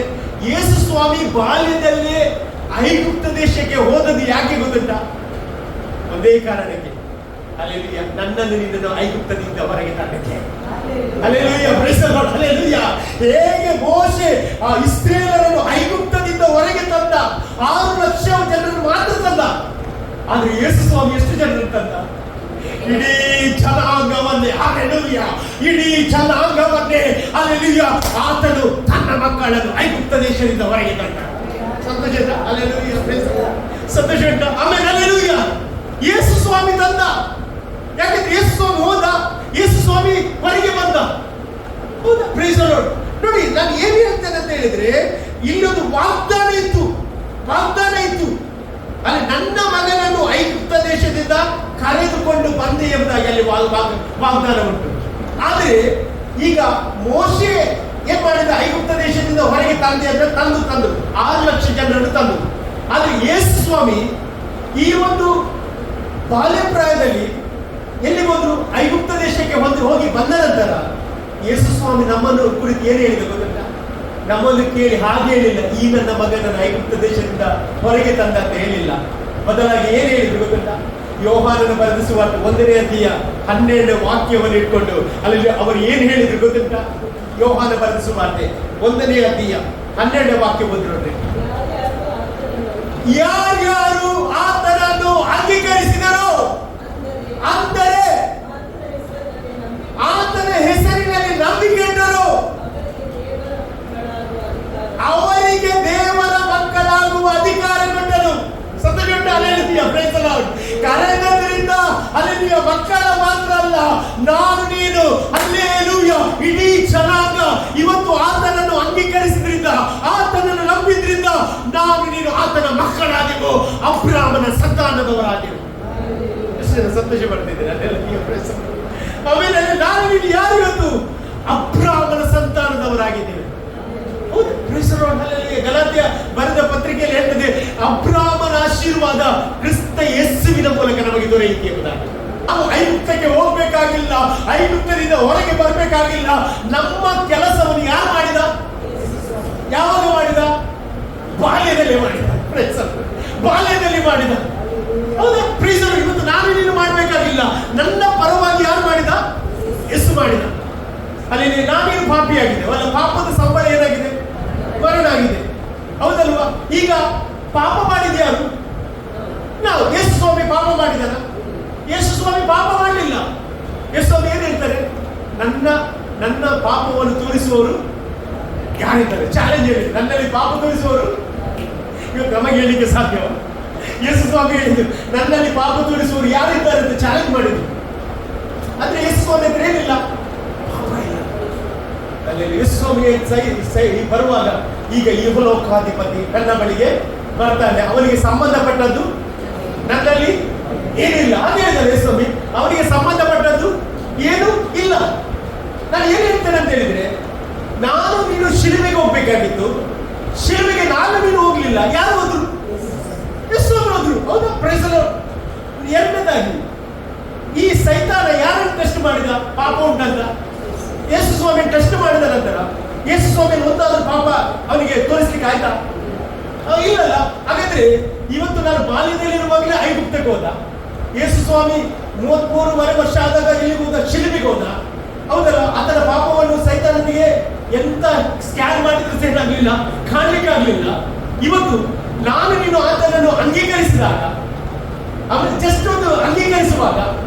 ಯೇಸು ಸ್ವಾಮಿ ಬಾಲ್ಯದಲ್ಲೇ ಐಗುಪ್ತ ದೇಶಕ್ಕೆ ಹೋದದ್ದು ಯಾಕೆ ಗೊತ್ತುಂಟಾ? ಒಂದೇ ಕಾರಣಕ್ಕೆ. ಹಲ್ಲೆಲೂಯಾ. ನನ್ನನ್ನು ನಿನ್ನನ್ನು ಐಗುಪ್ತದಿಂದ ಹೊರಗೆ ತರಲಿಕ್ಕೆ. Hallelujah. Praise the Lord. Hallelujah. ಹೇಗೆ ಮೋಶೆ ಆ ಇಸ್ರಾಯೇಲರನ್ನು ಐಗುಪ್ತದಿಂದ ಹೊರಗೆ ತಂದ, 6 ಲಕ್ಷ ಜನರನ್ನು ಮಾತ್ರ ತಂದ. ಆದ್ರೆ ಯೇಸು ಸ್ವಾಮಿ ಎಷ್ಟು ಜನರನ್ನು ತಂದ? ಇಡೀ ಜನಾಂಗವನ್ನೇ. ಹಲ್ಲೆಲೂಯಾ. ಇಡೀ ಜನಾಂಗವನ್ನೇ ಹಲ್ಲೆಲೂಯಾ ಆತನು ತನ್ನ ಮಕ್ಕಳನ್ನು ಐಗುಪ್ತ ದೇಶದಿಂದ ಹೊರಗೆ ತಂದ. ಸಂತೋಷ. ಹಲ್ಲೆಲೂಯಾ. ಸಂತೋಷ. ಆಮೇಲೆ ಹಲ್ಲೆಲೂಯಾ ಯೇಸು ಸ್ವಾಮಿ ತಂದ. ಯಾಕಂದ್ರೆ ಯೇಸು ಸ್ವಾಮಿ ಹೋದ, ಯೇಸು ಸ್ವಾಮಿ ಹೊರಗೆ ಬಂದ. ಹೌದಾ? Praise the Lord. ನೋಡಿ, ನಾನು ಏನ್ ಹೇಳ್ತೇನೆ ಅಂತ ಹೇಳಿದ್ರೆ, ಇಲ್ಲೊಂದು ವಾಗ್ದಾನ ಇತ್ತು, ವಾಗ್ದಾನ ಇತ್ತು. ಅಲ್ಲಿ ನನ್ನ ಮಗನನ್ನು ಐಗುಪ್ತ ದೇಶದಿಂದ ಕರೆದುಕೊಂಡು ಬಂದೆ ಎಂಬುದಾಗಿ ಅಲ್ಲಿ ವಾಗ್ದಾನ ಉಂಟು. ಆದ್ರೆ ಈಗ ಮೋಶೆ ಏನ್ ಮಾಡಿದ? ಐಗುಪ್ತ ದೇಶದಿಂದ ಹೊರಗೆ ತಂದೆ ಅಂದ್ರೆ ತಂದು 6 ಲಕ್ಷ ಜನರನ್ನು ತಂದು. ಆದ್ರೆ ಯೇಸು ಸ್ವಾಮಿ ಈ ಒಂದು ಬಾಲ್ಯ ಪ್ರಾಯದಲ್ಲಿ ಎಲ್ಲಿ ಹೋದ್ರು? ಐಗುಪ್ತ ದೇಶಕ್ಕೆ ಹೋಗಿ ಬಂದ ನಂತರ ಯೇಸು ಸ್ವಾಮಿ ನಮ್ಮನ್ನು ಕುರಿತು ಏನು ಹೇಳಿದ ಗೊತ್ತುಂಟಾ? ನಮ್ಮನ್ನು ಕೇಳಿ ಹಾಗೆ ಹೇಳಿಲ್ಲ, ಈ ನನ್ನ ಮಗನನ್ನು ಐಗುಪ್ತ ದೇಶದಿಂದ ಹೊರಗೆ ತಂದ ಅಂತ ಹೇಳಿಲ್ಲ. ಬದಲಾಗಿ ಏನು ಹೇಳಿದ್ರು ಗೊತ್ತುಂಟಾ? ಯೋಹಾನನ ಬರೆದ ಸುವಾರ್ತೆ 1ನೇ ಅಧ್ಯಾಯ 12ನೇ ವಾಕ್ಯವನ್ನು ಇಟ್ಕೊಂಡು ಅಲ್ಲಿ ಅವರು ಏನು ಹೇಳಿದ್ರು ಗೊತ್ತುಂಟಾ? ಯೋಹಾನ ಬರೆದ ಸುವಾರ್ತೆ 1ನೇ ಅಧ್ಯಾಯ 12ನೇ ವಾಕ್ಯ ಓದಿ ನೋಡ್ರಿ. ಯಾರ್ಯಾರು ಆತನನ್ನು ಅಂಗೀಕರಿಸಿದರು, ಅಂದರೆ ಆತನ ಹೆಸರಿನಲ್ಲಿ ನಂಬಿಕೆ ಇಟ್ಟರು, ಅವರಿಗೆ ದೇವರ ಮಕ್ಕಳಾಗುವ ಅಧಿಕಾರ ಕೊಟ್ಟರು. ಸತ್ಯಗಂಟ. ಹಲ್ಲೆಲೂಯಾ. Praise the Lord. ಕರೆದರಿಂದ ಹಲ್ಲೆಲೂಯಾ ಮಕ್ಕಳ ಮಾತ್ರ ಅಲ್ಲ, ನಾನು ನೀನು ಹಲ್ಲೆಲೂಯಾ ಇಡೀ ಜನಾಂಗ ಇವತ್ತು ಆತನನ್ನು ಅಂಗೀಕರಿಸಿದ್ರಿಂದ, ಆತನನ್ನು ನಂಬಿದ್ರಿಂದ ನಾನು ನೀನು ಆತನ ಮಕ್ಕಳಾದೆವು, ಅಬ್ರಹಾಮನ ಸಂತಾನದವರಾದೆವು. ಎಷ್ಟು ಸಂತೋಷ ಪಡ್ತಿದ್ದೀರಾ? ಆಮೇಲೆ ನಾನು ನೀನು ಯಾರು? ಇವತ್ತು ಅಬ್ರಹಾಮನ ಸಂತಾನದವರಾಗಿದ್ದೇವೆ. ಹೌದು. Praise the Lord. ಹಲ್ಲೆಲೂಯಾ. ಗಲಾತ್ಯ ಬರೆದ ಪತ್ರಿಕೆಯಲ್ಲಿ ಹೇಳ್ತದೆ, ಅಬ್ರಹಾಮನ ಆಶೀರ್ವಾದ ಕ್ರಿಸ್ತ ಯೇಸುವಿನ ಮೂಲಕ ನಮಗೆ ದೊರೆಯಿತು ಎಂಬುದಾಗಿ. ನಾವು ಐಗುಪ್ತಕ್ಕೆ ಹೋಗ್ಬೇಕಾಗಿಲ್ಲ, ಐಗುಪ್ತದಿಂದ ಹೊರಗೆ ಬರಬೇಕಾಗಿಲ್ಲ. ನಮ್ಮ ಕೆಲಸವನ್ನು ಯಾರು ಮಾಡಿದ? ಯಾವಾಗ ಮಾಡಿದ? ಬಾಲ್ಯದಲ್ಲಿ ಮಾಡಿದ. ಬಾಲ್ಯದಲ್ಲಿ ಮಾಡಿದ. ಹೌದಾ? Praise the Lord. ಇವತ್ತು ನಾನು ನೀನು ಮಾಡಬೇಕಾಗಿಲ್ಲ, ನನ್ನ ಪರವಾಗಿ ಯಾರು ಮಾಡಿದ? ಯೇಸು ಮಾಡಿದ. ಅಲ್ಲಿ ನಾನೇನು ಪಾಪಿಯಾಗಿದೆ, ಅಲ್ಲ ಪಾಪದ ಸಂಬಳ ಏನಾಗಿದೆ? ಮರಣ ಆಗಿದೆ. ಹೌದಲ್ವಾ? ಈಗ ಪಾಪ ಮಾಡಿದ ಯಾರು? ನಾವು. ಯೇಸು ಸ್ವಾಮಿ ಪಾಪ ಮಾಡಿದನ? ಯೇಸು ಸ್ವಾಮಿ ಪಾಪ ಮಾಡಲಿಲ್ಲ. ಯೇಸು ಸ್ವಾಮಿ ಏನ್ ಹೇಳ್ತಾರೆ? ನನ್ನ ಪಾಪವನ್ನು ತೋರಿಸುವವರು ಯಾರಿದ್ದಾರೆ? ಚಾಲೆಂಜ್ ಹೇಳಿ, ನನ್ನಲ್ಲಿ ಪಾಪ ತೋರಿಸುವವರು. ಇವತ್ತು ನಮಗೆ ಹೇಳಲಿಕ್ಕೆ ಸಾಧ್ಯವ? ಯೇಸು ಸ್ವಾಮಿ ಹೇಳಿದ್ರು, ನನ್ನಲ್ಲಿ ಪಾಪ ತೋರಿಸುವವರು ಯಾರಿದ್ದಾರೆ ಅಂತ ಚಾಲೆಂಜ್ ಮಾಡಿದ್ರು. ಆದ್ರೆ ಯೇಸು ಸ್ವಾಮಿ ಹತ್ರ ಏನಿಲ್ಲ, ಪಾಪ ಇಲ್ಲ. ಅಲ್ಲಿ ಯೇಸು ಸ್ವಾಮಿ ಬರುವಾಗ ಈಗ ಇಹಲೋಕಾಧಿಪತಿ ನನ್ನ ಬಳಿಗೆ ಬರ್ತಾನೆ, ಅವನಿಗೆ ಸಂಬಂಧಪಟ್ಟದ್ದು ನನ್ನಲ್ಲಿ ಏನಿಲ್ಲ. ಅದೇ ಹೇಳಿದ್ದಾರೆ ಯೇಸು ಸ್ವಾಮಿ, ಅವನಿಗೆ ಸಂಬಂಧಪಟ್ಟದ್ದು ಏನು ಇಲ್ಲ. ನಾನು ಏನ್ ಹೇಳ್ತೇನೆ ಅಂತ ಹೇಳಿದ್ರೆ, ನಾನು ನೀನು ಶಿಲುಬೆಗೆ ಹೋಗ್ಬೇಕಾಗಿತ್ತು, ಶಿಲುಬೆಗೆ ನಾನು ನೀನು ಹೋಗ್ಲಿಲ್ಲ. ಯಾರು ಹೋದ್ರು? ಯೇಸು ಹೋದ್ರು. ಹೌದಾ? Praise the Lord. ಎರಡನೇದಾಗಿ ಈ ಸೈತಾನ ಯಾರನ್ನು ಟೆಸ್ಟ್ ಮಾಡಿದ? ಪಾಪ ಉಂಟಂತ ಯೇಸು ಸ್ವಾಮಿ ಟೆಸ್ಟ್ ಮಾಡಿದ ನಂತರ ಯೇಸು ಸ್ವಾಮಿ ಒಂದಾದ್ರೂ ಪಾಪ ಅವನಿಗೆ ತೋರಿಸ್ಲಿಕ್ಕೆ ಆಯ್ತಾ? ಇಲ್ಲಲ್ಲ. ಹಾಗಾದ್ರೆ ಇವತ್ತು ನಾನು ಬಾಲ್ಯದಲ್ಲಿರುವಾಗಲೇ ಐಗುಪ್ತಕ್ಕೆ ಹೋದ ಯೇಸು ಸ್ವಾಮಿ. 33 ವರ್ಷ ಆದಾಗ ಎಲ್ಲಿಗೆ ಹೋದ? ಶಿಲುಬೆಗೆ ಹೋದ. ಹೌದಲ್ಲ? ಆತನ ಪಾಪವನ್ನು ಸೈತಾನನಿಗೆ ಎಂತ ಸ್ಕ್ಯಾನ್ ಮಾಡಿದ್ರೆ ಸೇನಾಗ್ಲಿಲ್ಲ, ಕಾಣ್ಲಿಕ್ಕೆ ಆಗ್ಲಿಲ್ಲ. ಇವತ್ತು ನಾನು ನೀನು ಆತನನ್ನು ಅಂಗೀಕರಿಸಿದಾಗ, ಅವನು ಜಸ್ಟ್ ಒಂದು ಅಂಗೀಕರಿಸುವಾಗ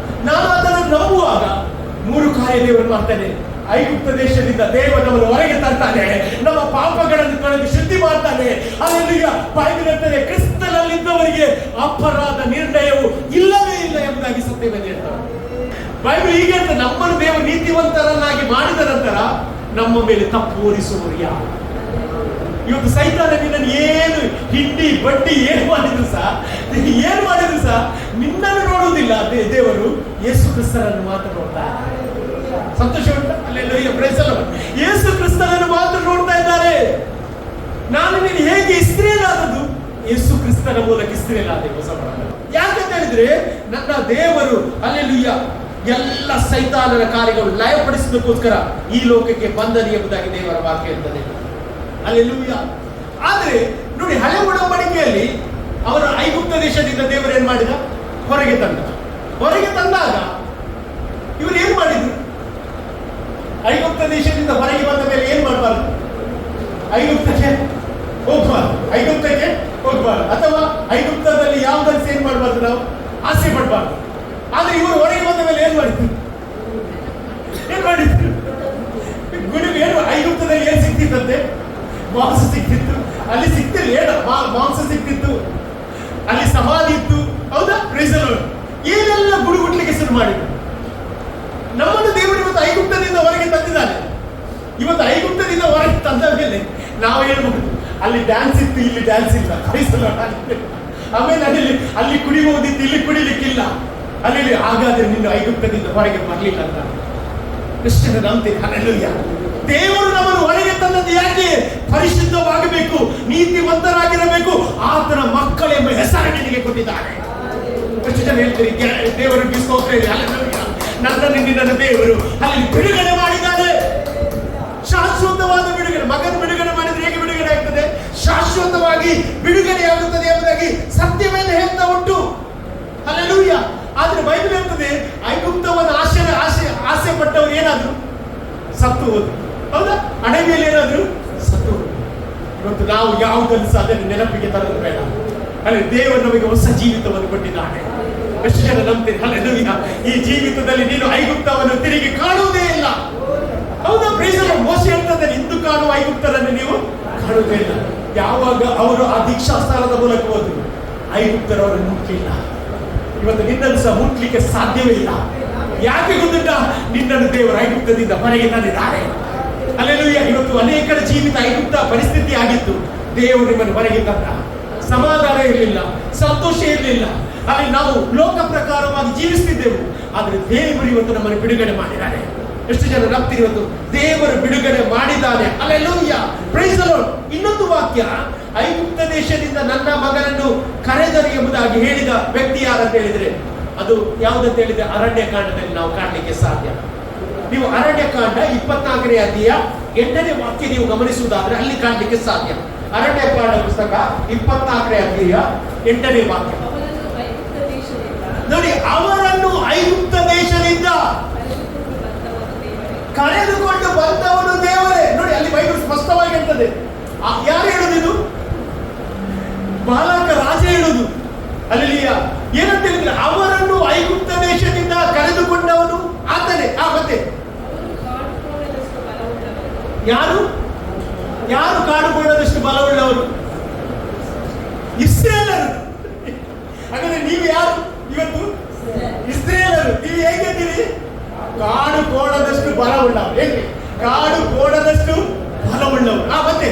ನಾನು ಅದನ್ನು ನಂಬುವಾಗ 3 ಕಾರ್ಯ ದೇವರು ಮಾಡ್ತಾನೆ. ಐಗುಪ್ತ ದೇಶದಿಂದ ದೇವರು ನಮ್ಮನ್ನು ಹೊರಗೆ ತರ್ತಾನೆ, ನಮ್ಮ ಪಾಪಗಳನ್ನು ಕಳೆದು ಶುದ್ಧಿ ಮಾಡ್ತಾನೆ. ಅಲ್ಲೆಲ್ಲೂಯ. ಬೈಬಲ್ ಹೇಳ್ತಾನೆ, ಕ್ರಿಸ್ತನಲ್ಲಿದ್ದವರಿಗೆ ಅಪರಾಧ ನಿರ್ಣಯವು ಇಲ್ಲವೇ ಇಲ್ಲ ಎಂಬುದಾಗಿ ಸತ್ಯವೇದ ಹೇಳ್ತಾರೆ. ಬೈಬಲ್ ಹೀಗೆ ಹೇಳ್ತಾರೆ, ನಮ್ಮನ್ನು ದೇವರು ನೀತಿವಂತರನ್ನಾಗಿ ಮಾಡಿದ ನಂತರ ನಮ್ಮ ಮೇಲೆ ತಪ್ಪು ಹೊರಿಸುವವರು ಯಾರು? ಇವತ್ತು ಸೈತಾನ ನಿನ್ನನ್ನು ಏನು ಹಿಂಡಿ ಬಡ್ಡಿ ಏನು ಮಾಡಿದ್ರು ಸಹ ನಿನ್ನನ್ನು ನೋಡುವುದಿಲ್ಲ. ದೇವರು ಯೇಸು ಕ್ರಿಸ್ತನನ್ನು ಮಾತ್ರ ನೋಡ್ತಾರೆ. ಸಂತೋಷ ಉಂಟಾ? Hallelujah, praise the Lord. Yesu ಕ್ರಿಸ್ತನನ್ನು ಮಾತ್ರ ನೋಡ್ತಾ ಇದ್ದಾರೆ. ನಾನು ನೀನು ಹೇಗೆ ಇಸ್ರೇಲ್ ಆದದ್ದು? ಯೇಸು ಕ್ರಿಸ್ತನ ಮೂಲಕ ಇಸ್ರೇಲ್ ಆದೆ. ಹೊಸ ಪ್ರಾರಂಭ. ಯಾಕಂತ ಹೇಳಿದ್ರೆ ನನ್ನ ದೇವರು ಅಲ್ಲೆಲ್ಲೂಯ್ಯ ಎಲ್ಲ ಸೈತಾನನ ಕಾರ್ಯಗಳು ಲಯಪಡಿಸಲಿಕ್ಕೋಸ್ಕರ ಈ ಲೋಕಕ್ಕೆ ಬಂದನು ಎಂಬುದಾಗಿ ದೇವರ ವಾಕ್ಯ ಹೇಳ್ತದೆ. ಅಲ್ಲೆಲ್ಲೂಯ್ಯ. ಆದ್ರೆ ನೋಡಿ, ಹಳೆ ಒಡಂಬಡಿಕೆಯಲ್ಲಿ ಅವರ ಐಗುಪ್ತ ದೇಶದಿಂದ ದೇವರು ಏನ್ ಮಾಡಿದ? ಹೊರಗೆ ತಂದಾಗ ಇವರು ಏನ್ ಮಾಡಿದ್ರು? ಐಗುಪ್ತ ದೇಶದಿಂದ ಹೊರಗೆ ಬಂದ ಮೇಲೆ ಏನ್ ಮಾಡಬಾರ್ದು? ಐಗುಪ್ತಕ್ಕೆ ಹೋಗ್ಬಾರ್ದು, ಅಥವಾ ಐಗುಪ್ತದಲ್ಲಿ ಯಾವುದನ್ನು ಸೇರ್ ಮಾಡಬಾರ್ದು, ನಾವು ಆಸೆ ಪಡಬಾರ್ದು. ಆದ್ರೆ ಇವರು ಹೊರಗೆ ಬಂದ ಮೇಲೆ ಏನ್ ಮಾಡಿದ್ರು? ಗುಡಿಗೆ ಏನು? ಐಗುಪ್ತದಲ್ಲಿ ಏನ್ ಸಿಕ್ತಿತ್ತಂತೆ? ಮಾಂಸ ಸಿಕ್ತಿತ್ತು. ಅಲ್ಲಿ ಸಿಕ್ತಿಲ್ಲ, ಮಾಂಸ ಸಿಕ್ತಿತ್ತು, ಅಲ್ಲಿ ಸಮಾಧಿ ಇತ್ತು. ಹೌದಾ? Praise the Lord. ಏನೆಲ್ಲ ಗುಡುಗುಟ್ಲಿಕ್ಕೆ ಶುರು ಮಾಡಿದ್ರು. ನಮ್ಮನ್ನು ದೇವರು ಇವತ್ತು ಐಗುಪ್ತದಿಂದ ಹೊರಗೆ ತಂದಿದ್ದಾನೆ. ಇವತ್ತು ಐಗುಪ್ತದಿಂದ ಹೊರಗೆ ತಂದ ಮೇಲೆ ನಾವು ಹೇಳ್ಬಹುದು, ಅಲ್ಲಿ ಡ್ಯಾನ್ಸ್ ಇತ್ತು, ಇಲ್ಲಿ ಡ್ಯಾನ್ಸ್ ಇಲ್ಲ. Praise the Lord. ಆಮೇಲೆ ಅಲ್ಲಿ ಕುಡಿಬಹುದಿತ್ತು, ಇಲ್ಲಿ ಕುಡಿಲಿಕ್ಕಿಲ್ಲ. ಅಲ್ಲಿ ಹಾಗಾದ್ರೆ ನಿನ್ನ ಐಗುಪ್ತದಿಂದ ಹೊರಗೆ ಬರಲಿಲ್ಲ ಅಂತ ಕ್ರಿಶ್ಚಿಯನ್ ನಂಬ್ತೀನಿ. ಹಲ್ಲೆಲೂಯಾ. ದೇವರು ನಮ್ಮನ್ನು ಹೊರಗೆ ತಂದದ್ದು ಯಾಕೆ? ಪರಿಶುದ್ಧವಾಗಬೇಕು, ನೀತಿವಂತರಾಗಿರಬೇಕು, ಆತನ ಮಕ್ಕಳೆಂಬ ಹೆಸರನ್ನು ನಿನಗೆ ಕೊಟ್ಟಿದ್ದಾನೆ. ಎಷ್ಟು ಜನ ಹೇಳ್ತೀರಿ ದೇವರಿಗೆ ಸ್ತೋತ್ರ ಹೇಳಿ? ಹಲ್ಲೆಲೂಯಾ. ನಿನ್ನನ್ನು ದೇವರು ಅಲ್ಲಿ ಬಿಡುಗಡೆ ಮಾಡಿದ್ದಾರೆ. ಶಾಶ್ವತವಾದ ಬಿಡುಗಡೆ. ಮಗನ ಬಿಡುಗಡೆ ಮಾಡಿದ್ರೆ ಹೇಗೆ ಬಿಡುಗಡೆ ಆಗ್ತದೆ? ಶಾಶ್ವತವಾಗಿ ಬಿಡುಗಡೆ ಆಗುತ್ತದೆ ಎಂಬುದಾಗಿ ಸತ್ಯವೇದ ಹೇಳ್ತಾ ಉಂಟು. ಹಲ್ಲೆಲೂಯಾ. ಆದ್ರೆ ಬೈಬಲ್ ಹೇಳ್ತದೆ, ಐಗುಪ್ತವನ್ನು ಆಸೆ ಪಟ್ಟವರು ಏನಾದ್ರು? ಸತ್ತು ಹೋದ್ರು. ಹೌದಾ? ಅಡವಿಯಲ್ಲಿ ಏನಾದ್ರು? ಸತ್ತು ಹೋದ್ರು. ಇವತ್ತು ನಾವು ಯಾವುದನ್ನು ಸಹ ಅದನ್ನು ನೆನಪಿಗೆ ತರಲು ಬೇಡ. ಅಲ್ಲಿ ದೇವರು ನಮಗೆ ಹೊಸ ಜೀವಿತವನ್ನು ಕೊಟ್ಟಿದ್ದಾನೆ. ಎಷ್ಟು ಜನ ನಂಬ್ತೀರಿ? ಹಲ್ಲೆಲೂಯಾ. ಈ ಜೀವಿತದಲ್ಲಿ ನೀನು ಐಗುಪ್ತವನ್ನು ತಿರುಗಿ ಕಾಣುವುದೇ ಇಲ್ಲ. ಹೌದಾ? Praise the Lord. ಮೋಶೆ ಹೇಳ್ತದೆ, ಇಂದು ಕಾಣುವ ಐಗುಪ್ತರನ್ನು ನೀವು ಕಾಣುವುದೇ ಇಲ್ಲ. ಯಾವಾಗ ಅವರು ಆ ದೀಕ್ಷಾ ಸ್ಥಾನದ ಮೂಲಕ ಹೋದ್ರು, ಐಗುಪ್ತರವರನ್ನು ಮುಟ್ಲಿಲ್ಲ. ಇವತ್ತು ನಿನ್ನನ್ನು ಸಹ ಮುಟ್ಲಿಕ್ಕೆ ಸಾಧ್ಯವೇ ಇಲ್ಲ. ಯಾಕೆ ಗೊತ್ತುಂಟಾ? ನಿನ್ನನ್ನು ದೇವರು ಐಗುಪ್ತದಿಂದ ಹೊರಗೆ ತಂದಿದ್ದಾರೆ. ಹಲ್ಲೆಲೂಯಾ. ಇವತ್ತು ಅನೇಕರ ಜೀವಿತ ಐಗುಪ್ತ ಪರಿಸ್ಥಿತಿ ಆಗಿತ್ತು. ದೇವರು ನಿಮ್ಮನ್ನು ಹೊರಗೆ ತಂದ. ಸಮಾಧಾನ ಇರಲಿಲ್ಲ, ಸಂತೋಷ ಇರಲಿಲ್ಲ. ಅಲ್ಲಿ ನಾವು ಲೋಕ ಪ್ರಕಾರವಾಗಿ ಜೀವಿಸ್ತಿದ್ದೆವು. ಆದ್ರೆ ದೇವರು ಇವತ್ತು ನಮ್ಮನ್ನು ಬಿಡುಗಡೆ ಮಾಡಿದ್ದಾರೆ. ಎಷ್ಟು ಜನ ನಂಬ್ತೀರಿ? ಇವತ್ತು ದೇವರು ಬಿಡುಗಡೆ ಮಾಡಿದ್ದಾನೆ. ಹಲ್ಲೆಲೂಯಾ. Praise the Lord. ಇನ್ನೊಂದು ವಾಕ್ಯ, ಐಗುಪ್ತ ದೇಶದಿಂದ ನನ್ನ ಮಗನನ್ನು ಕರೆದರು ಎಂಬುದಾಗಿ ಹೇಳಿದ ವ್ಯಕ್ತಿ ಯಾರಂತ ಹೇಳಿದ್ರೆ, ಅದು ಯಾವುದಂತ ಹೇಳಿದ್ರೆ ಅರಣ್ಯಕಾಂಡದಲ್ಲಿ ನಾವು ಕಾಣಲಿಕ್ಕೆ ಸಾಧ್ಯ. ನೀವು ಅರಣ್ಯಕಾಂಡ 24ನೇ ಅಧ್ಯಾಯ 8ನೇ ವಾಕ್ಯ ನೀವು ಗಮನಿಸುವುದಾದ್ರೆ ಅಲ್ಲಿ ಕಾಣಲಿಕ್ಕೆ ಸಾಧ್ಯ. ಅರಣ್ಯಕಾಂಡ ಪುಸ್ತಕ 24ನೇ ಅಧ್ಯಾಯ 8ನೇ ವಾಕ್ಯ ನೋಡಿ. ಅವರನ್ನು ಐಗುಪ್ತ ದೇಶದಿಂದ ಕರೆದುಕೊಂಡು ಬಂದವನು ದೇವರೇ. ನೋಡಿ, ಅಲ್ಲಿ ಬೈಬಲ್ ಸ್ಪಷ್ಟವಾಗಿ ಹೇಳ್ತದೆ. ಯಾರು ಹೇಳುದು? ಬಾಲಕ ರಾಜ ಹೇಳುದು. ಅಲ್ಲಿ ಏನಂತ ಹೇಳಿದ್ರೆ, ಅವರನ್ನು ಐಗುಪ್ತ ದೇಶದಿಂದ ಕರೆದುಕೊಂಡವನು ಆತನೇ. ಮತ್ತೆ ಯಾರು ಕಾಡುಕೊಳ್ಳದಷ್ಟು ಬಲವುಳ್ಳವರು? ಇಸ್ರೇಲರು. ಹಾಗಾದ್ರೆ ನೀವು ಯಾರು ಇವತ್ತು? ಇಸ್ರೇಲರು. ನೀವು ಹೇಗಿದ್ದೀರಿ? ಕಾಡು ಕೋಣದಷ್ಟು ಬಲವುಳ್ಳವರು. ಹೇಗೆ? ಕಾಡು ಕೋಣದಷ್ಟು ಬಲವುಳ್ಳವರು. ಮತ್ತೆ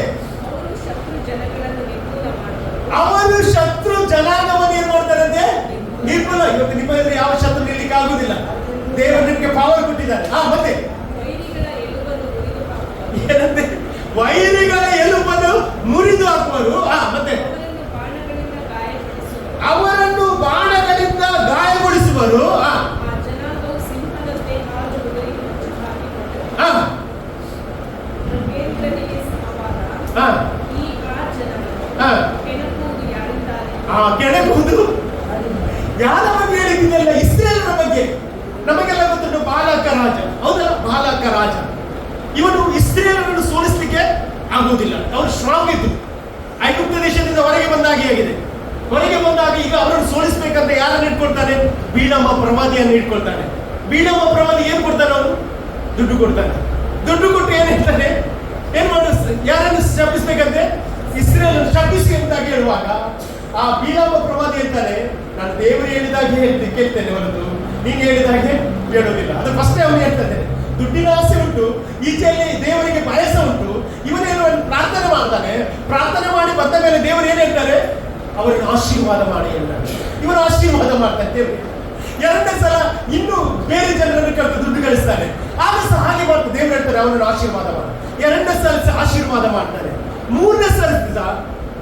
ಅವರು ಶತ್ರು ಜನಾಂಗವನ್ನು ಏನ್ ಮಾಡ್ತಾರಂತೆ? ನಿರ್ಮೂಲ. ಇವತ್ತು ನಿಮ್ಮ ಎದುರು ಯಾವ ಶತ್ರು ನಿಲ್ಲಿಕ್ಕೆ ಆಗುದಿಲ್ಲ. ದೇವರು ನಿಮಗೆ ಪವರ್ ಕೊಟ್ಟಿದ್ದಾರೆ. ಮತ್ತೆ ಏನಂತೆ? ವೈರಿಗಳ ಎಲುಬನ್ನು ಮುರಿದು ಹಾಕುವರು. ಮತ್ತೆ ಅವರನ್ನು ಬಾಣಗಳಿಂದ ಗಾಯಗೊಳಿಸುವರು. ಕೆಣಕುವುದು ಯಾರ ಬಗ್ಗೆ ಹೇಳಿದ್ದೆಲ್ಲ? ಇಸ್ರೇಲರ ಬಗ್ಗೆ. ನಮಗೆಲ್ಲ ಗೊತ್ತುಂಟು ಬಾಲಕ ರಾಜ. ಹೌದಲ್ಲ? ಬಾಲಕ ರಾಜ ಇವನು ಇಸ್ರೇಲರನ್ನು ಸೋಲಿಸಲಿಕ್ಕೆ ಆಗುವುದಿಲ್ಲ. ಅವರು ಸ್ಟ್ರಾಂಗ್ ಇದ್ದು ಐಗುಪ್ತ ದೇಶದಿಂದ ಹೊರಗೆ ಬಂದಾಗಿ ಆಗಿದೆ. ಹೊರಗೆ ಬಂದಾಗ ಈಗ ಅವರನ್ನು ಸೋಲಿಸ್ಬೇಕಂತ ಯಾರನ್ನು ಇಟ್ಕೊಳ್ತಾನೆ? ಬೀಳಮ್ಮ ಪ್ರವಾದಿಯನ್ನು ಇಟ್ಕೊಳ್ತಾನೆ. ಬೀಳಮ್ಮ ಪ್ರವಾದಿ ಏನ್ ಕೊಡ್ತಾನೆ? ಅವನು ದುಡ್ಡು ಕೊಡ್ತಾನೆ. ದುಡ್ಡು ಕೊಟ್ಟು ಏನ್ ಹೇಳ್ತಾನೆ? ಏನ್ ಮಾಡ, ಯಾರನ್ನು ಶಪಿಸ್ಬೇಕಂತೆ? ಇಸ್ರೇಲ್ ಶಪಿಸಿ ಅಂತ ಹೇಳುವಾಗ ಆ ಬೀಳಮ್ಮ ಪ್ರವಾದಿ ಹೇಳ್ತಾನೆ, ನಾನು ದೇವರು ಹೇಳಿದಾಗೆ ಕೇಳ್ತೇನೆ ಹೊರತು ನೀನು ಹೇಳಿದಾಗೆ ಕೇಳೋದಿಲ್ಲ. ಅದು ಫಸ್ಟೇ ಅವನು ಹೇಳ್ತಾನೆ. ದುಡ್ಡಿನ ಆಸೆ ಉಂಟು, ಈಚೆಯಲ್ಲಿ ದೇವರಿಗೆ ಬಯಸ ಉಂಟು. ಇವನೇನು ಪ್ರಾರ್ಥನೆ ಮಾಡ್ತಾನೆ. ಪ್ರಾರ್ಥನೆ ಮಾಡಿ ಬಂದ ಮೇಲೆ ದೇವರು ಏನ್ ಹೇಳ್ತಾರೆ? ಅವರನ್ನು ಆಶೀರ್ವಾದ ಮಾಡಿ ಹೇಳ್ತಾರೆ. ಇವನು ಆಶೀರ್ವಾದ ಮಾಡ್ತಾನೆ ದೇವರು. ಎರಡನೇ ಸಲ ಇನ್ನು ಬೇರೆ ಜನರನ್ನು ಕರೆದು ದುಡ್ಡು ಗಳಿಸ್ತಾನೆ. ಆಗ ಸಹ ಹಾಗೆ ಮಾಡ್ತಾರೆ. ದೇವರು ಹೇಳ್ತಾರೆ ಅವನನ್ನು ಆಶೀರ್ವಾದ ಮಾಡಿ. ಎರಡನೇ ಸಲ ಆಶೀರ್ವಾದ ಮಾಡ್ತಾನೆ. ಮೂರನೇ ಸಲ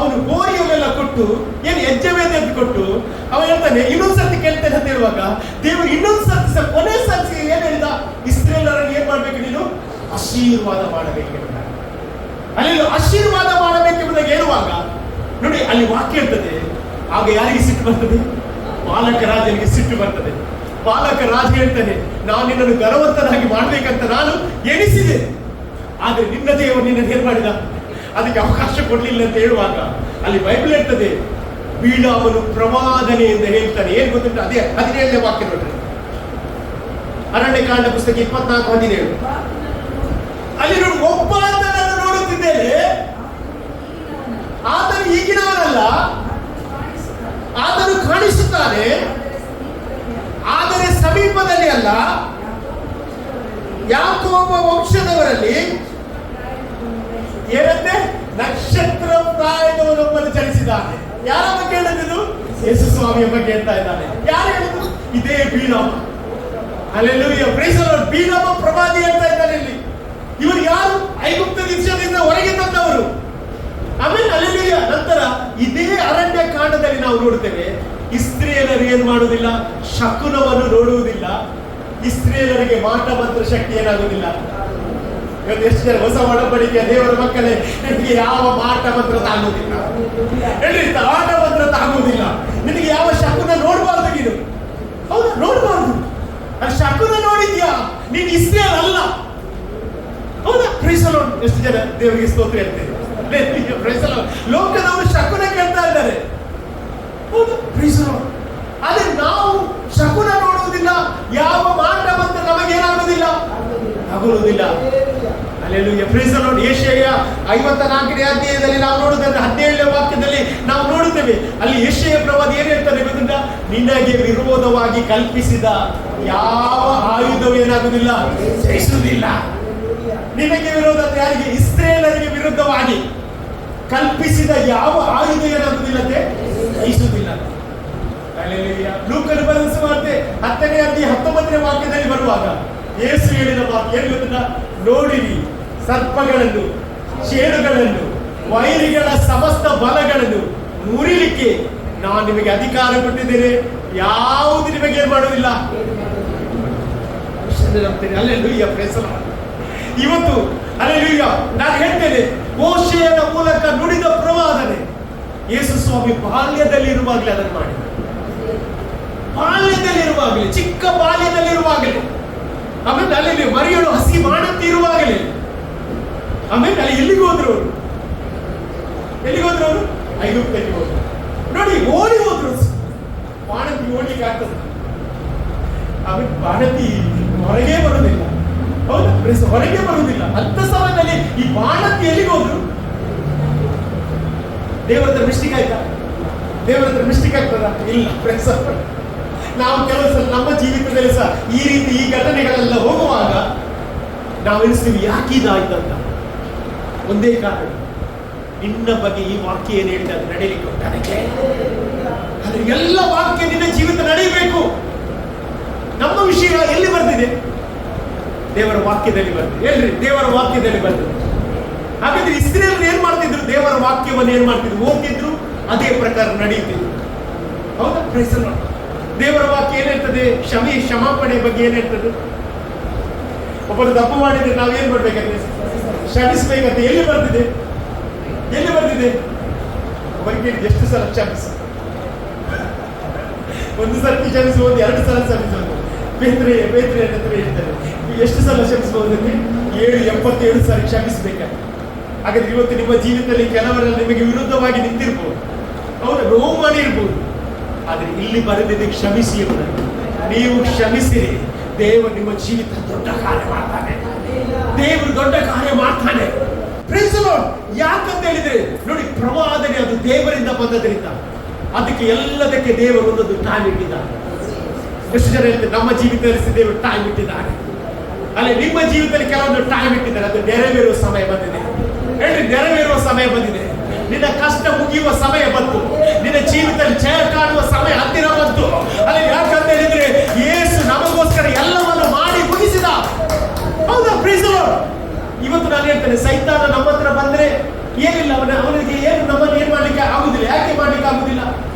ಅವನು ಗೋರಿಯಲ್ಲೆಲ್ಲ ಕೊಟ್ಟು ಏನು ಯಜ್ಞವೇದ ಕೊಟ್ಟು ಅವನು ಹೇಳ್ತಾನೆ ಇನ್ನೊಂದ್ಸರ್ತಿ ಕೇಳ್ತೇನೆ ಅಂತ ಹೇಳುವಾಗ ದೇವರು ಇನ್ನೊಂದ್ಸರ್ತಿ ಕೊನೆ ಸರ್ತಿ ಏನ್ ಹೇಳಿದ? ಇಸ್ರೇಲರನ್ನು ಏನ್ ಮಾಡ್ಬೇಕು? ನೀನು ಆಶೀರ್ವಾದ ಮಾಡಬೇಕು. ಅಲ್ಲಿ ಆಶೀರ್ವಾದ ಮಾಡಬೇಕೆಂಬುದಾಗಿ ಹೇಳುವಾಗ ನೋಡಿ ಅಲ್ಲಿ ವಾಕ್ಯ ಇರ್ತದೆ. ಆಗ ಯಾರಿಗೆ ಸಿಟ್ಟು ಬರ್ತದೆ? ಬಾಲಕ ರಾಜನಿಗೆ ಸಿಟ್ಟು ಬರ್ತದೆ. ಬಾಲಕ ರಾಜ ಹೇಳ್ತಾನೆ, ನಾನು ನಿನ್ನನ್ನು ಗರ್ವವಂತನಾಗಿ ಮಾಡ್ಬೇಕಂತ ನಾನು ಎಣಿಸಿದೆ, ಆದ್ರೆ ನಿನ್ನ ದೇವರು ನಿನ್ನನ್ನು ಏನ್ ಮಾಡಿದ? ಅದಕ್ಕೆ ಅವಕಾಶ ಕೊಡ್ಲಿಲ್ಲ ಅಂತ ಹೇಳುವಾಗ ಅಲ್ಲಿ ಬೈಬಲ್ ಹೇಳ್ತದೆ, ಬೀಳಾಮನು ಪ್ರವಾದನೆಯಿಂದ ಹೇಳ್ತಾನೆ. ಏನ್ ಗೊತ್ತುಂಟು? ಅದೇ 17ನೇ ವಾಕ್ಯ ನೋಡ್ರಿ, ಅರಣ್ಯಕಾಂಡ ಪುಸ್ತಕ 24:17. ಅಲ್ಲಿ ನೋಡಿ, ಒಬ್ಬಾತನನ್ನು ನೋಡುತ್ತಿದ್ದೇನೆ, ಆತನು ಈಗಿನವನಲ್ಲ, ಆತನು ಕಾಣಿಸುತ್ತಾನೆ, ಆದರೆ ಸಮೀಪದಲ್ಲಿ ಅಲ್ಲ. ಯಾಕೋಬ ವಂಶದವರಲ್ಲಿ ಏನಂತೆ? ನಕ್ಷತ್ರ ಪ್ರಾಯದವನೊಬ್ಬನು ಚಲಿಸಿದ್ದಾನೆ. ಯಾರ ಬಗ್ಗೆ ಹೇಳಿದ್ದು? ಯೇಸು ಸ್ವಾಮಿಯ ಬಗ್ಗೆ ಹೇಳ್ತಾ ಇದ್ದಾನೆ. ಯಾರು ಹೇಳಿದ್ರು? ಇದೇ ಬೀಳಾಮ. Hallelujah, praise the Lord. ಬೀಳಾಮ ಪ್ರವಾದಿ ಹೇಳ್ತಾ ಇದ್ದಾನೆ ಇಲ್ಲಿ. ಇವರು ಯಾರು? ಐಗುಪ್ತ ದೇಶದಿಂದ ಹೊರಗೆ ತಂದವರು. ಆಮೇಲೆ ಹಲ್ಲೆಲೂಯಾ. ನಂತರ ಇದೇ ಅರಣ್ಯ ಕಾಂಡದಲ್ಲಿ ನಾವು ನೋಡುತ್ತೇವೆ, ಇಸ್ರೇಲರು ಏನು ಮಾಡುವುದಿಲ್ಲ? ಶಕುನವನ್ನು ನೋಡುವುದಿಲ್ಲ. ಇಸ್ರೇಲರಿಗೆ ಮಾಟ ಮಂತ್ರ ಶಕ್ತಿ ಏನಾಗುವುದಿಲ್ಲ. ಇವತ್ತು ಎಷ್ಟು ಜನ ಹೊಸ ಒಡಂಬಡಿಕೆಯ ದೇವರ ಮಕ್ಕಳೇ, ನಿನಗೆ ಯಾವ ಮಾಟ ಮಂತ್ರ ತಾಗುವುದಿಲ್ಲ ಹೇಳಿ, ಮಾಟ ಮಂತ್ರ ತಾಗುವುದಿಲ್ಲ. ನಿನಗೆ ಯಾವ ಶಕುನ ನೋಡಬಾರ್ದು ನೀನು. ಹೌದಾ? ನೋಡಬಾರ್ದು. ಅಲ್ಲಿ ಶಕುನ ನೋಡಿದ್ಯಾ? ನೀನು ಇಸ್ರೇಲ್ ಅಲ್ಲ. ಹೌದಾ? Praise the Lord. ಎಷ್ಟು ಜನ ದೇವರಿಗೆ ಸ್ತೋತ್ರ ಹೇಳ್ತೇವೆ. Praise the Lord. ಲೋಕದವರು ಶಕುನ ಕೇಳ್ತಾ ಇದ್ದಾರೆ. ಹೌದಾ? Praise the Lord. ಆದ್ರೆ ನಾವು ಶಕುನ ನೋಡುವುದಿಲ್ಲ, ಯಾವ ಮಾಟ ಮಂತ್ರ ನಮಗೇನಾಗುವುದಿಲ್ಲ, ಆಗುವುದಿಲ್ಲ. Hallelujah, praise the Lord. ಯೆಶಾಯ 54ನೇ ಅಧ್ಯಾಯದಲ್ಲಿ ನಾವು ನೋಡುವುದಾದ್ರೆ 17ನೇ ವಾಕ್ಯದಲ್ಲಿ ನಾವು ನೋಡುತ್ತೇವೆ. ಅಲ್ಲಿ ಯೆಶಾಯ ಪ್ರವಾದಿ ಏನು ಹೇಳ್ತಾನೆ ಗೊತ್ತುಂಟಾ? ನಿನಗೆ ವಿರೋಧವಾಗಿ ಕಲ್ಪಿಸಿದ ಯಾವ ಆಯುಧವೂ ಏನಾಗುವುದಿಲ್ಲ, ಜಯಿಸುವುದಿಲ್ಲ. ನಿನಗೆ ವಿರೋಧ ಅಂದ್ರೆ ಯಾರಿಗೆ? ಇಸ್ರೇಲರಿಗೆ ವಿರುದ್ಧವಾಗಿ ಕಲ್ಪಿಸಿದ ಯಾವ ಆಯುಧ ಏನಾಗುವುದಿಲ್ಲಂತೆ, ಜಯಿಸುವುದಿಲ್ಲ. ಹಲ್ಲೆಲೂಯಾ. ಲೂಕನು ಬರೆದ ಸುವಾರ್ತೆ 10ನೇ ಅಧ್ಯಾಯ 19ನೇ ವಾಕ್ಯದಲ್ಲಿ ಬರುವಾಗ ಯೇಸು ಹೇಳಿದ ಮಾತು ಏನು ಗೊತ್ತಾ? ನೋಡಿರಿ, ಸರ್ಪಗಳನ್ನು, ಚೇಳುಗಳನ್ನು, ವೈರಿಗಳ ಸಮಸ್ತ ಬಲಗಳನ್ನು ಮುರಿಲಿಕ್ಕೆ ನಾನು ನಿಮಗೆ ಅಧಿಕಾರ ಕೊಟ್ಟಿದ್ದೇನೆ, ಯಾವುದು ನಿಮಗೆ ಏನ್ ಮಾಡುವುದಿಲ್ಲ. Hallelujah, praise the Lord. ಇವತ್ತು ಹಲ್ಲೆಲೂಯಾ ನಾನು ಹೇಳ್ತೇನೆ, ಮೋಶೆಯನ ಮೂಲಕ ನುಡಿದ ಪ್ರವಾದನೆ ಯೇಸು ಸ್ವಾಮಿ ಬಾಲ್ಯದಲ್ಲಿರುವಾಗಲೇ ಅದನ್ನು ಮಾಡಿ. ಬಾಲ್ಯದಲ್ಲಿರುವಾಗಲೇ, ಚಿಕ್ಕ ಬಾಲ್ಯದಲ್ಲಿರುವಾಗಲೇ, ಆಮೇಲೆ ಅಲ್ಲಿ ಮರಿಯಳು ಹಸಿ ಮಾಡಂತೆ ಇರುವಾಗಲೇ, ಆಮೇಲೆ ಅಲ್ಲಿ ಎಲ್ಲಿಗೆ ಹೋದ್ರು ಅವರು? ಎಲ್ಲಿಗೆ ಹೋದ್ರು ಅವರು? ಐಗುಪ್ತಕ್ಕೆ ಹೋದ್ರು. ನೋಡಿ, ಓಡಿ ಹೋದ್ರು. ಬಾಣಂತಿ ಓಡ್ಲಿಕ್ಕೆ ಆಗ್ತದೆ. ಆಮೇಲೆ ಬಾಣಂತಿ ಹೊರಗೆ ಬರುವುದಿಲ್ಲ. ಹೌದಾ? ಹೊರಗೆ ಬರುವುದಿಲ್ಲ. ಅಂತ ಸಮಯದಲ್ಲಿ ಈ ಬಾಣಂತಿ ಎಲ್ಲಿಗೆ ಹೋದ್ರು? ದೇವರ ಹತ್ರ ಮಿಸ್ಟೇಕ್ ಆಯ್ತಾ? ದೇವರ ಹತ್ರ ಮಿಸ್ಟೇಕ್ ಆಗ್ತದ? ಇಲ್ಲ. ನಾವು ಕೆಲವು ಸಲ ನಮ್ಮ ಜೀವಿತದಲ್ಲಿ ಸಹ ಈ ರೀತಿ ಈ ಘಟನೆಗಳೆಲ್ಲ ಹೋಗುವಾಗ ನಾವು ಎನಿಸ್ತೀವಿ, ಯಾಕೆ ಇದಾಯ್ತಂತ. ಒಂದೇ ಕಾರಣ, ನಿನ್ನ ಬಗ್ಗೆ ಈ ವಾಕ್ಯ ಏನು ಹೇಳ್ತಾ ನಡೀಲಿಕ್ಕೆ ಉಂಟಾದಕ್ಕೆ. ಆದ್ರೆ ಎಲ್ಲ ವಾಕ್ಯ ನಿನ್ನ ಜೀವಿತ ನಡೆಯಬೇಕು. ನಮ್ಮ ವಿಷಯ ಎಲ್ಲಿ ಬರ್ತಿದೆ? ದೇವರ ವಾಕ್ಯದಲ್ಲಿ ಬರ್ತದೆ. ಹೇಳ್ರಿ, ದೇವರ ವಾಕ್ಯದಲ್ಲಿ ಬರ್ತದೆ. ಹಾಗಾದ್ರೆ ಇಸ್ರೇಲರು ಏನ್ ಮಾಡ್ತಿದ್ರು? ದೇವರ ವಾಕ್ಯವನ್ನು ಏನ್ ಮಾಡ್ತಿದ್ರು? ಓದ್ತಿದ್ರು, ಅದೇ ಪ್ರಕಾರ ನಡೆಯುತ್ತಿದ್ರು. ಹೌದಾ? Praise the Lord. ದೇವರ ವಾಕ್ಯ ಏನಿರ್ತದೆ? ಕ್ಷಮಾಪಣೆ ಬಗ್ಗೆ ಏನಿರ್ತದೆ? ಒಬ್ಬರು ತಪ್ಪು ಮಾಡಿದ್ರೆ ನಾವೇನ್ ಮಾಡ್ಬೇಕಂದ್ರೆ ಕ್ಷಮಿಸ್ಬೇಕಂತ ಎಲ್ಲಿ ಬರ್ತಿದೆ? ಎಲ್ಲಿ ಬರ್ತಿದೆ? ಅವರಿಗೆ ಎಷ್ಟು ಸಲ ಕ್ಷಮಿಸ? ಒಂದು ಸರ್ತಿ ಕ್ಷಮಿಸಬಹುದು, 2 ಸಲ ಕ್ಷಮಿಸಬಹುದು. ಬೇತ್ರೆ ಹತ್ರ ಹೇಳ್ತಾರೆ, ಎಷ್ಟು ಸಲ ಕ್ಷಮಿಸಬಹುದು? 77 ಸಾರಿ ಕ್ಷಮಿಸಬೇಕಂತ. ಹಾಗಾದ್ರೆ ಇವತ್ತು ನಿಮ್ಮ ಜೀವಿತದಲ್ಲಿ ಕೆಲವರೆಲ್ಲ ನಿಮಗೆ ವಿರುದ್ಧವಾಗಿ ನಿಂತಿರ್ಬೋದು. ಅವರ ನೋವು ಮಾಡಿರ್ಬೋದು, ಆದ್ರೆ ಇಲ್ಲಿ ಬರೆದಿದೆ ಕ್ಷಮಿಸಿ ಎಂಬುದಾಗಿ. ನೀವು ಕ್ಷಮಿಸಿರಿ, ದೇವರು ನಿಮ್ಮ ಜೀವಿತ ದೊಡ್ಡ ಕಾರ್ಯ ಮಾಡ್ತಾನೆ. ದೇವರು ದೊಡ್ಡ ಕಾರ್ಯ ಮಾಡ್ತಾನೆ. Praise the Lord. ಯಾಕಂತ ಹೇಳಿದ್ರೆ ನೋಡಿ, ಪ್ರವಾದನೆ ಅದು ದೇವರಿಂದ ಬಂದದ್ರಿಂದ ಅದಕ್ಕೆ ಎಲ್ಲದಕ್ಕೆ ದೇವರು ಒಂದೊಂದು ಟೈಮ್ ಇಟ್ಟಿದ್ದಾನೆ. ಎಷ್ಟು ಜನ ಹೇಳ್ತಾರೆ ನಮ್ಮ ಜೀವಿತದಲ್ಲಿ ದೇವರು ಟೈಮ್ ಇಟ್ಟಿದ್ದಾನೆ, ಅಲ್ಲಿ ನಿಮ್ಮ ಜೀವಿತದಲ್ಲಿ ಕೆಲವೊಂದು ಟೈಮ್ ಇಟ್ಟಿದ್ದಾರೆ, ಅದು ನೆರವೇರುವ ಸಮಯ ಬಂದಿದೆ. ಹೇಳ್ರಿ, ನೆರವೇರುವ ಸಮಯ ಬಂದಿದೆ. ನಿನ್ನ ಕಷ್ಟ ಮುಗಿಯುವ ಸಮಯ ಬಂತು, ನಿನ್ನ ಜೀವಿತದಲ್ಲಿ ಜಯ ಕಾಣುವ ಸಮಯ ಹತ್ತಿರ ಬಂತು. ಅಲ್ಲಿ ಯಾಕಂತ ಹೇಳಿದ್ರೆ ಯೇಸು ನಮಗೋಸ್ಕರ ಎಲ್ಲವನ್ನು ಮಾಡಿ ಮುಗಿಸಿದ. ಹೌದಾ? ಪ್ರೀಸ್ ದಿ ಲಾರ್ಡ್. ಇವತ್ತು ನಾನು ಹೇಳ್ತೇನೆ, ಸೈತಾನ ನಮ್ಮ ಹತ್ರ ಬಂದ್ರೆ ಏನಿಲ್ಲ, ಅವನಿಗೆ ಏನು ನಮ್ಮನ್ನು ಏನ್ ಮಾಡ್ಲಿಕ್ಕೆ ಆಗುದಿಲ್ಲ. ಯಾಕೆ ಮಾಡ್ಲಿಕ್ಕೆ ಆಗುದಿಲ್ಲ?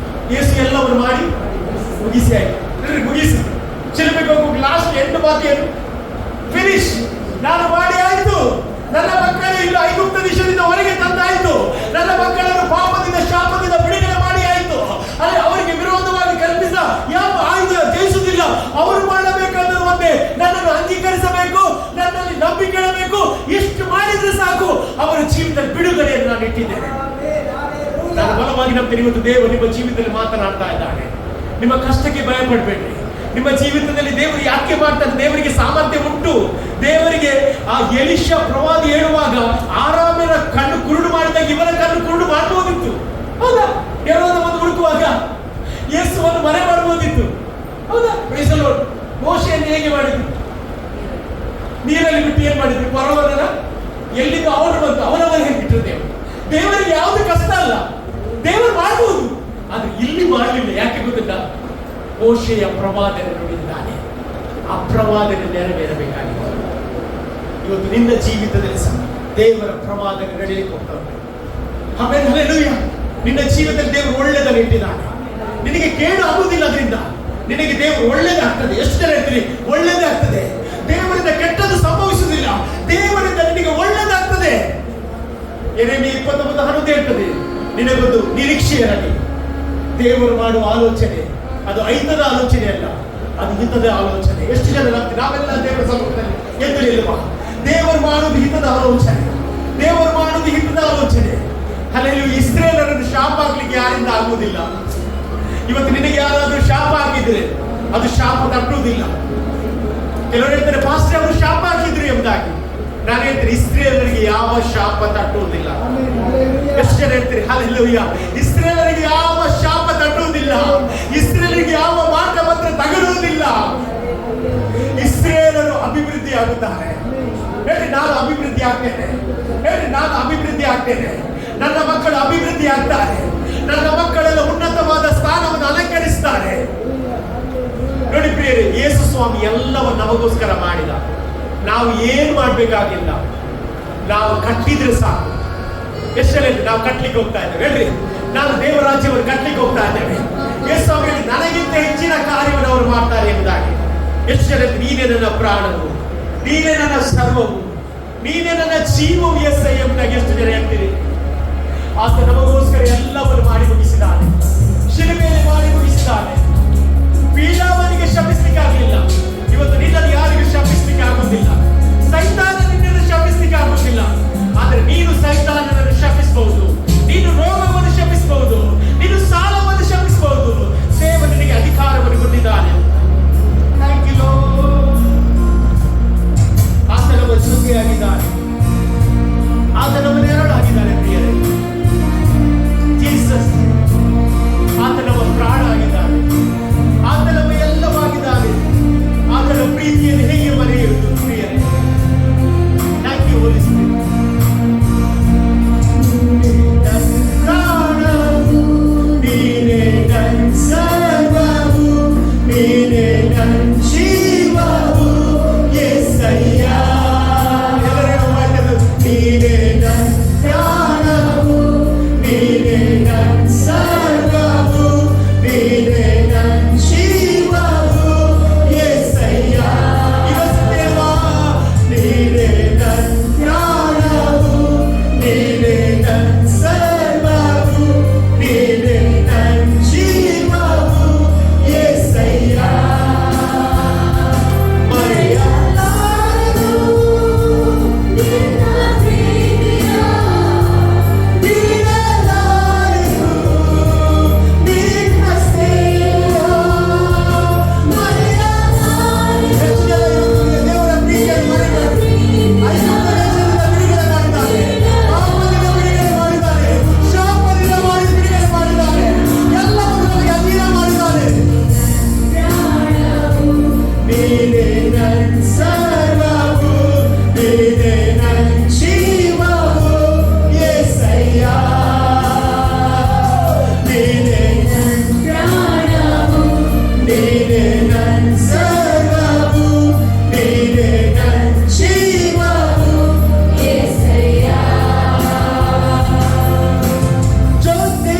ಯೇಸು ಎಲ್ಲವನ್ನು ಮಾಡಿ ಮುಗಿಸಿ ಆಯ್ತು. ಮುಗಿಸಿ ಚಿಲುಮೆಗೆ ಹೋಗಿ ಲಾಸ್ಟ್ ಎಂಟು ಮಾತು ಏನು? ಫಿನಿಶ್. ನಾನು ಮಾಡಿ ಆಯ್ತು, ನನ್ನ ಮಕ್ಕಳು ಇಲ್ಲ ಐಗುಪ್ತ ದೇಶದಿಂದ ಹೊರಗೆ ತಂದಾಯ್ತು, ನನ್ನ ಮಕ್ಕಳನ್ನು ಪಾಪದಿಂದ ಶಾಪದಿಂದ ಬಿಡುಗಡೆ ಮಾಡಿ ಆಯ್ತು. ಅಲ್ಲಿ ಅವರಿಗೆ ವಿರೋಧವಾಗಿ ಕಲ್ಪಿಸಿದ ಯಾವ ಆಯುಧ ಜಯಿಸುವುದಿಲ್ಲ. ಅವರು ಮಾಡಬೇಕಾದ್ರೆ ಒಂದೇ, ನನ್ನನ್ನು ಅಂಗೀಕರಿಸಬೇಕು, ನನ್ನಲ್ಲಿ ನಂಬಿಕೆ ಇಡಬೇಕು. ಇಷ್ಟು ಮಾಡಿದ್ರೆ ಸಾಕು, ಅವರ ಜೀವಿತದಲ್ಲಿ ಬಿಡುಗಡೆಯನ್ನು ನಾನು ಇಟ್ಟಿದ್ದೇನೆ. ನಾನು ಬಲವಾಗಿ ನಂಬ್ತೇನೆ, ಇವತ್ತು ದೇವರು ನಿಮ್ಮ ಜೀವಿತದಲ್ಲಿ ಮಾತನಾಡ್ತಾ ಇದ್ದಾನೆ. ನಿಮ್ಮ ಕಷ್ಟಕ್ಕೆ ಭಯ ಪಡಬೇಡಿ. ನಿಮ್ಮ ಜೀವಿತದಲ್ಲಿ ದೇವರು ಯಾಕೆ ಮಾಡ್ತಾನೆ? ದೇವರಿಗೆ ಸಾಮರ್ಥ್ಯ ಉಂಟು. ದೇವರಿಗೆ ಆ ಎಲಿಷ ಪ್ರವಾದಿ ಹೇಳುವಾಗ ಆರಾಮಿನ ಕಣ್ಣು ಕುರುಡು ಮಾಡಿದಾಗ ಇವರ ಕಣ್ಣು ಕುರುಡು ಮಾಡಬಹುದಿತ್ತು. ಹೌದಾ? ಹೆರೋದವನ್ನು ಹುಡುಕುವಾಗ ಯೇಸುವನ್ನು ಮರೆ ಮಾಡಬಹುದಿತ್ತು. ಹೌದಾ? Praise the lord. ಮೋಶೆಯನ್ನು ಹೇಗೆ ಮಾಡಿದ್ರು? ನೀರಲ್ಲಿ ಬಿಟ್ಟು ಏನ್ ಮಾಡಿದ್ರು? ಪರವರನ ಎಲ್ಲಿಂದ ಅವರು ಬಂತು ಅವರವರಿಗೆ ಬಿಟ್ಟರು. ದೇವರಿಗೆ ಯಾವುದು ಕಷ್ಟ ಅಲ್ಲ, ದೇವರು ಮಾಡಬಹುದು. ಆದ್ರೆ ಇಲ್ಲಿ ಮಾಡಲಿಲ್ಲ. ಯಾಕೆ ಗೊತ್ತಿಲ್ಲ? ಮೋಶೆಯ ಪ್ರವಾದನೆ ನುಡಿದಿದ್ದಾನೆ, ಆ ಪ್ರವಾದನೆ ನೆರವೇರಬೇಕಾಗಿದೆ. ಇವತ್ತು ನಿನ್ನ ಜೀವಿತದಲ್ಲಿ ಸಹ ದೇವರ ಪ್ರವಾದನೆ ನಡೆಯಲಿಕ್ಕೆ ಹೋಗ್ತಾರೆ. ಆಮೇಲೆ ಹಲ್ಲೆಲೂಯಾ, ನಿನ್ನ ಜೀವಿತದಲ್ಲಿ ದೇವರು ಒಳ್ಳೆದನ್ನು ಇಟ್ಟಿದ್ದಾನೆ. ನಿನಗೆ ಕೇಡು ಆಗುವುದಿಲ್ಲ, ಅದರಿಂದ ನಿನಗೆ ದೇವರು ಒಳ್ಳೆದಾಗ್ತದೆ. ಎಷ್ಟು ಜನ ಹೇಳ್ತೀರಿ ಒಳ್ಳೆದಾಗ್ತದೆ? ದೇವರಿಂದ ಕೆಟ್ಟದ್ದು ಸಂಭವಿಸುವುದಿಲ್ಲ, ದೇವರಿಂದ ನಿನಗೆ ಒಳ್ಳೆದಾಗ್ತದೆ. ಯೆರೆಮೀಯ 29:11 ಹೇಳ್ತದೆ, ನಿನಗೊಂದು ನಿರೀಕ್ಷೆ ಇರಲಿ. ದೇವರು ಮಾಡುವ ಆಲೋಚನೆ ಅದು ಐದದ ಆಲೋಚನೆ ಅಲ್ಲ, ಅದು ಹಿತದ ಆಲೋಚನೆ. ಎಷ್ಟು ಜನ ನಾವೆಲ್ಲ ದೇವರ ಸಮ್ಮುಖದಲ್ಲಿ ಎದ್ದು ನಿಲ್ಲುವ. ದೇವರು ಮಾಡುವುದು ಹಿತದ ಆಲೋಚನೆ, ದೇವರು ಮಾಡುವುದು ಹಿತದ ಆಲೋಚನೆ. ಹಲ್ಲೆಲೂಯಾ. ಇಸ್ರೇಲರನ್ನು ಶಾಪ ಹಾಕ್ಲಿಕ್ಕೆ ಯಾರಿಂದ ಆಗುವುದಿಲ್ಲ. ಇವತ್ತು ನಿನಗೆ ಯಾರಾದ್ರೂ ಶಾಪ ಹಾಕಿದ್ರೆ ಅದು ಶಾಪ ತಟ್ಟುವುದಿಲ್ಲ. ಕೆಲವರು ಹೇಳ್ತಾರೆ ಪಾಸ್ಟರ್ ಅವರು ಶಾಪ ಹಾಕಿದ್ರು ಎಂಬುದಾಗಿ. ನಾನು ಹೇಳ್ತೀನಿ, ಇಸ್ರೇಲರಿಗೆ ಯಾವ ಶಾಪ ತಟ್ಟುವುದಿಲ್ಲ. ಎಷ್ಟು ಜನ ಹೇಳ್ತೀರಿ ಹಲ್ಲೆಲೂಯಾ? ಇಸ್ರೇಲರಿಗೆ ಯಾವ ಶಾಪ ತಟ್ಟುವುದಿಲ್ಲ, ಇಸ್ರೇಲರಿಗೆ ಯಾವ ಮಾಟ ಮಾತ್ರ ತಗಲುವುದಿಲ್ಲ. ಇಸ್ರೇಲರು ಅಭಿವೃದ್ಧಿ ಆಗುತ್ತಾರೆ. ಹೇಳಿ, ನಾನು ಅಭಿವೃದ್ಧಿ ಆಗ್ತೇನೆ. ಹೇಳಿ, ನಾನು ಅಭಿವೃದ್ಧಿ ಆಗ್ತೇನೆ. ನನ್ನ ಮಕ್ಕಳು ಅಭಿವೃದ್ಧಿ ಆಗ್ತಾರೆ. ನನ್ನ ಮಕ್ಕಳೆಲ್ಲ ಉನ್ನತವಾದ ಸ್ಥಾನವನ್ನು ಅಲಂಕರಿಸ್ತಾರೆ. ನೋಡಿ ಪ್ರಿಯರೇ, ಯೇಸು ಸ್ವಾಮಿ ಎಲ್ಲವನ್ನು ನಮಗೋಸ್ಕರ ಮಾಡಿದ. ನಾವು ಏನು ಮಾಡಬೇಕಾಗಿಲ್ಲ, ನಾವು ಕಟ್ಟಿದ್ರೆ ಸಾಕು. ಎಷ್ಟು ನಾವು ಕಟ್ಲಿಕ್ಕೆ ಹೋಗ್ತಾ ಇದ್ದೇವೆ. ಹೇಳ್ರಿ, ನಾನು ದೇವರ ರಾಜ್ಯವನ್ನು ಕಟ್ಲಿಕ್ಕೆ ಹೋಗ್ತಾ ಇದ್ದೇವೆ. ಯೇಸು ಸ್ವಾಮಿ ನನಗಿಂತ ಹೆಚ್ಚಿನ ಕಾರ್ಯವನ್ನು ಅವರು ಮಾಡ್ತಾರೆ ಎಂಬುದಾಗಿ. ಎಷ್ಟು ಜನ ನೀನೇ ನನ್ನ ಪ್ರಾಣವು, ನೀನೇ ನನ್ನ ಸರ್ವವು, ನೀನೇ ನನ್ನ ಜೀವವು ಎಸ್ಐ ಎಂಬುದಾಗಿ ಎಷ್ಟು ಜನ ಹೇಳ್ತೀರಿ? ಆತ ನಮಗೋಸ್ಕರ ಎಲ್ಲವನ್ನು ಮಾಡಿ ಮುಗಿಸಿದ್ದಾನೆ, ಶಿಲುಬೆಯಲ್ಲಿ ಮಾಡಿ ಮುಗಿಸಿದ್ದಾನೆ. ಪೀಡಾವನಿಗೆ ಶಪಿಸ್ಲಿಕ್ಕೆ ಆಗಲಿಲ್ಲ. ಇವತ್ತು ನಿನ್ನನ್ನು ಯಾರಿಗೂ ಶಪಿಸ್ಲಿಕ್ಕೆ ಆಗುವುದಿಲ್ಲ. ಸೈತಾನ ನಿನ್ನನ್ನು ಶಪಿಸ್ಲಿಕ್ಕೆ ಆಗುವುದಿಲ್ಲ. ಆದ್ರೆ ನೀನು ಸೈತಾನನನ್ನು ಶಪಿಸಬಹುದು, ನೀನು ರೋಗವನ್ನು ಶಪಿಸಬಹುದು, ನೀನು ಸಾಲವನ್ನು ಶಪಿಸಬಹುದು. ದೇವರು ನಿನಗೆ ಅಧಿಕಾರವನ್ನು ಕೊಟ್ಟಿದ್ದಾನೆ. Thank you Lord. ಆತ ನಮ್ಮ ಜೊತೆಯಾಗಿದ್ದಾನೆ, ಆತ ನಮ್ಮ ನೆರಳಾಗಿದ್ದಾನೆ. ಪ್ರಿಯರೇ, ಜೀಸಸ್ ಆತ ನಮ್ಮ ಪ್ರಾಣ ಆಗಿದ್ದಾನೆ, ಆತ ನಮ್ಮ ಎಲ್ಲವಾಗಿದ್ದಾನೆ. ಆತನ ಪ್ರೀತಿಯನ್ನು ಹೇಗೆ ಮರೆಯುವುದು ಪ್ರಿಯರೇ?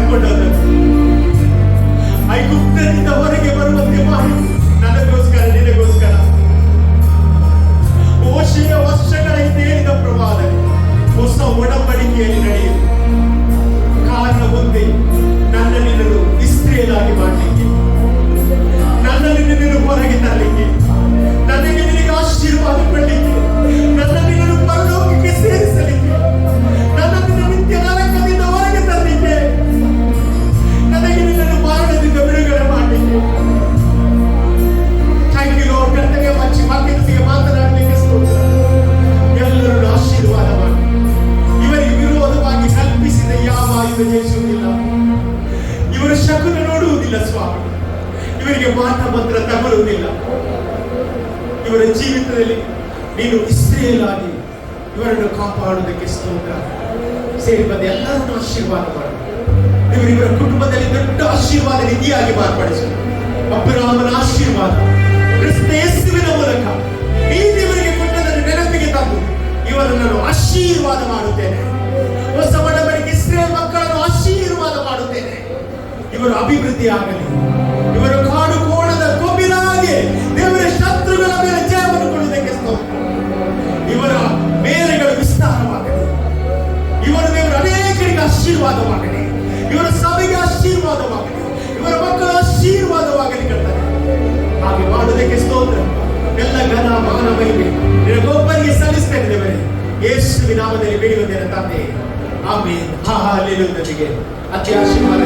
ಕರ್ಕೊಂಡೋದನು. ಐಗುಪ್ತದಿಂದ ಹೊರಗೆ ಬರುವಂತೆ ಮಾಡಿ ನನಗೋಸ್ಕರ ನಿನಗೋಸ್ಕರ ಮೋಶೆಯ ವರ್ಷಗಳ ಹಿಂದೆ ಹೇಳಿದ ಪ್ರವಾದನೆ ಹೊಸ ಒಡಂಬಡಿಕೆಯಲ್ಲಿ ನಡೆಯಿತು. ಕಾರಣ ಒಂದೇ, ನನ್ನ ನಿನ್ನನ್ನು ಇಸ್ರೇಲ್ ಆಗಿ ಮಾಡಲಿಕ್ಕೆ, ನನ್ನಲ್ಲಿ ನಿನ್ನನ್ನು ಹೊರಗೆ ತರಲಿಕ್ಕೆ, ನನಗೆ ನಿನಗೆ ಆಶೀರ್ವಾದ ಕೊಡಲಿಕ್ಕೆ, ನನ್ನ ನಿನ್ನನ್ನು ಪರಲೋಕಕ್ಕೆ ಸೇರಿಸಲಿಕ್ಕೆ, ನನ್ನ ನಿನ್ನ ನಿತ್ಯ ನರಕದಿಂದ ಹೊರಗೆ ತರಲಿಕ್ಕೆ, ನನಗೆ ನಿನ್ನನ್ನು ಮರಣದಿಂದ ಬಿಡುಗಡೆ ಮಾಡಲಿಕ್ಕೆ. Thank you Lord. ಕರ್ತವ್ಯ ಮಚ್ಚಿ ವಾಕ್ಯದೊಂದಿಗೆ ಮಾತನಾಡಲಿಕ್ಕೆ ಸ್ತೋತ್ರ. ಎಲ್ಲರನ್ನು ಆಶೀರ್ವಾದ ಮಾಡಿ. ಇವರಿಗೆ ವಿರೋಧವಾಗಿ ಕಲ್ಪಿಸಿದ ಯಾವ ಆಯುಧ ಜಯಿಸುವುದಿಲ್ಲ. ಇವರ ಶಕುನ ನೋಡುವುದಿಲ್ಲ ಸ್ವಾಮಿ. ಇವರಿಗೆ ಮಾಟ ಮಂತ್ರ ತಗೊಳ್ಳುವುದಿಲ್ಲ. ಇವರ ಜೀವಿತದಲ್ಲಿ ನೀನು ಇಸ್ರೇಲ್ ಆಗಿ ಇವರನ್ನು ಕಾಪಾಡುವುದಕ್ಕೆ ಸ್ತೋತ್ರ. ಸೇರಿ ಬಂದ ಎಲ್ಲರನ್ನು ಆಶೀರ್ವಾದ ಮಾಡು. ಇವರ ಕುಟುಂಬದಲ್ಲಿ ದೊಡ್ಡ ಆಶೀರ್ವಾದ ನಿಧಿಯಾಗಿ ಮಾರ್ಪಡಿಸು. ಅಬ್ರಹಾಮನ ಆಶೀರ್ವಾದ ಕ್ರಿಸ್ತ ಯೇಸುವಿನ ಮೂಲಕ ನೀನು ಇವರಿಗೆ ಕೊಟ್ಟದನ್ನು ನೆನಪಿಗೆ ತಂದು ಇವರನ್ನು ನಾನು ಆಶೀರ್ವಾದ ಮಾಡುತ್ತೇನೆ. ಹೊಸ ಒಡಂಬಡಿಕೆ ಇಸ್ರೇಲ್ ಮಕ್ಕಳನ್ನು ಆಶೀರ್ವಾದ ಮಾಡುತ್ತೇನೆ. ಇವರು ಅಭಿವೃದ್ಧಿ ಆಗಲಿ. ಇವರು ಕಾಡು ಕೋಣದ ಕೊಬ್ಬಿನಾಗಿ ದೇವರ ಶತ್ರುಗಳ ಮೇಲೆ ಜಯವನ್ನು ಕೊಡುವುದಕ್ಕೆ ಸ್ತೋತ್ರ. ಇವರ ಮೇರೆಗಳು ವಿಸ್ತಾರವಾಗಲಿ. ಇವರ ದೇವರು ಅನೇಕರಿಗೆ ಆಶೀರ್ವಾದವಾಗಲಿ. ಇವರ ಸಭೆಗೆ ಆಶೀರ್ವಾದವಾಗಲಿ. ಇವರ ಮಕ್ಕಳ ಆಶೀರ್ವಾದವಾಗಲಿ ಕರ್ತಾರೆ. ಹಾಗೆ ಮಾಡುವುದಕ್ಕೆ ಸ್ತೋತ್ರ. ಎಲ್ಲ ಘನ ಮಾನ ಮಹಿಮೆ ನಿನಗೊಬ್ಬರಿಗೆ ಸಲ್ಲಿಸ್ತೇನೆ ದೇವರೇ. ಯೇಸುವಿನ ನಾಮದಲ್ಲಿ ಬೇಡಿಕೊಂಡೇನೆ ತಂದೆ. ಆಮೆನ್. ಹಲ್ಲೆಲೂಯಾ. ಅತ್ಯ ಆಶೀರ್ವಾದ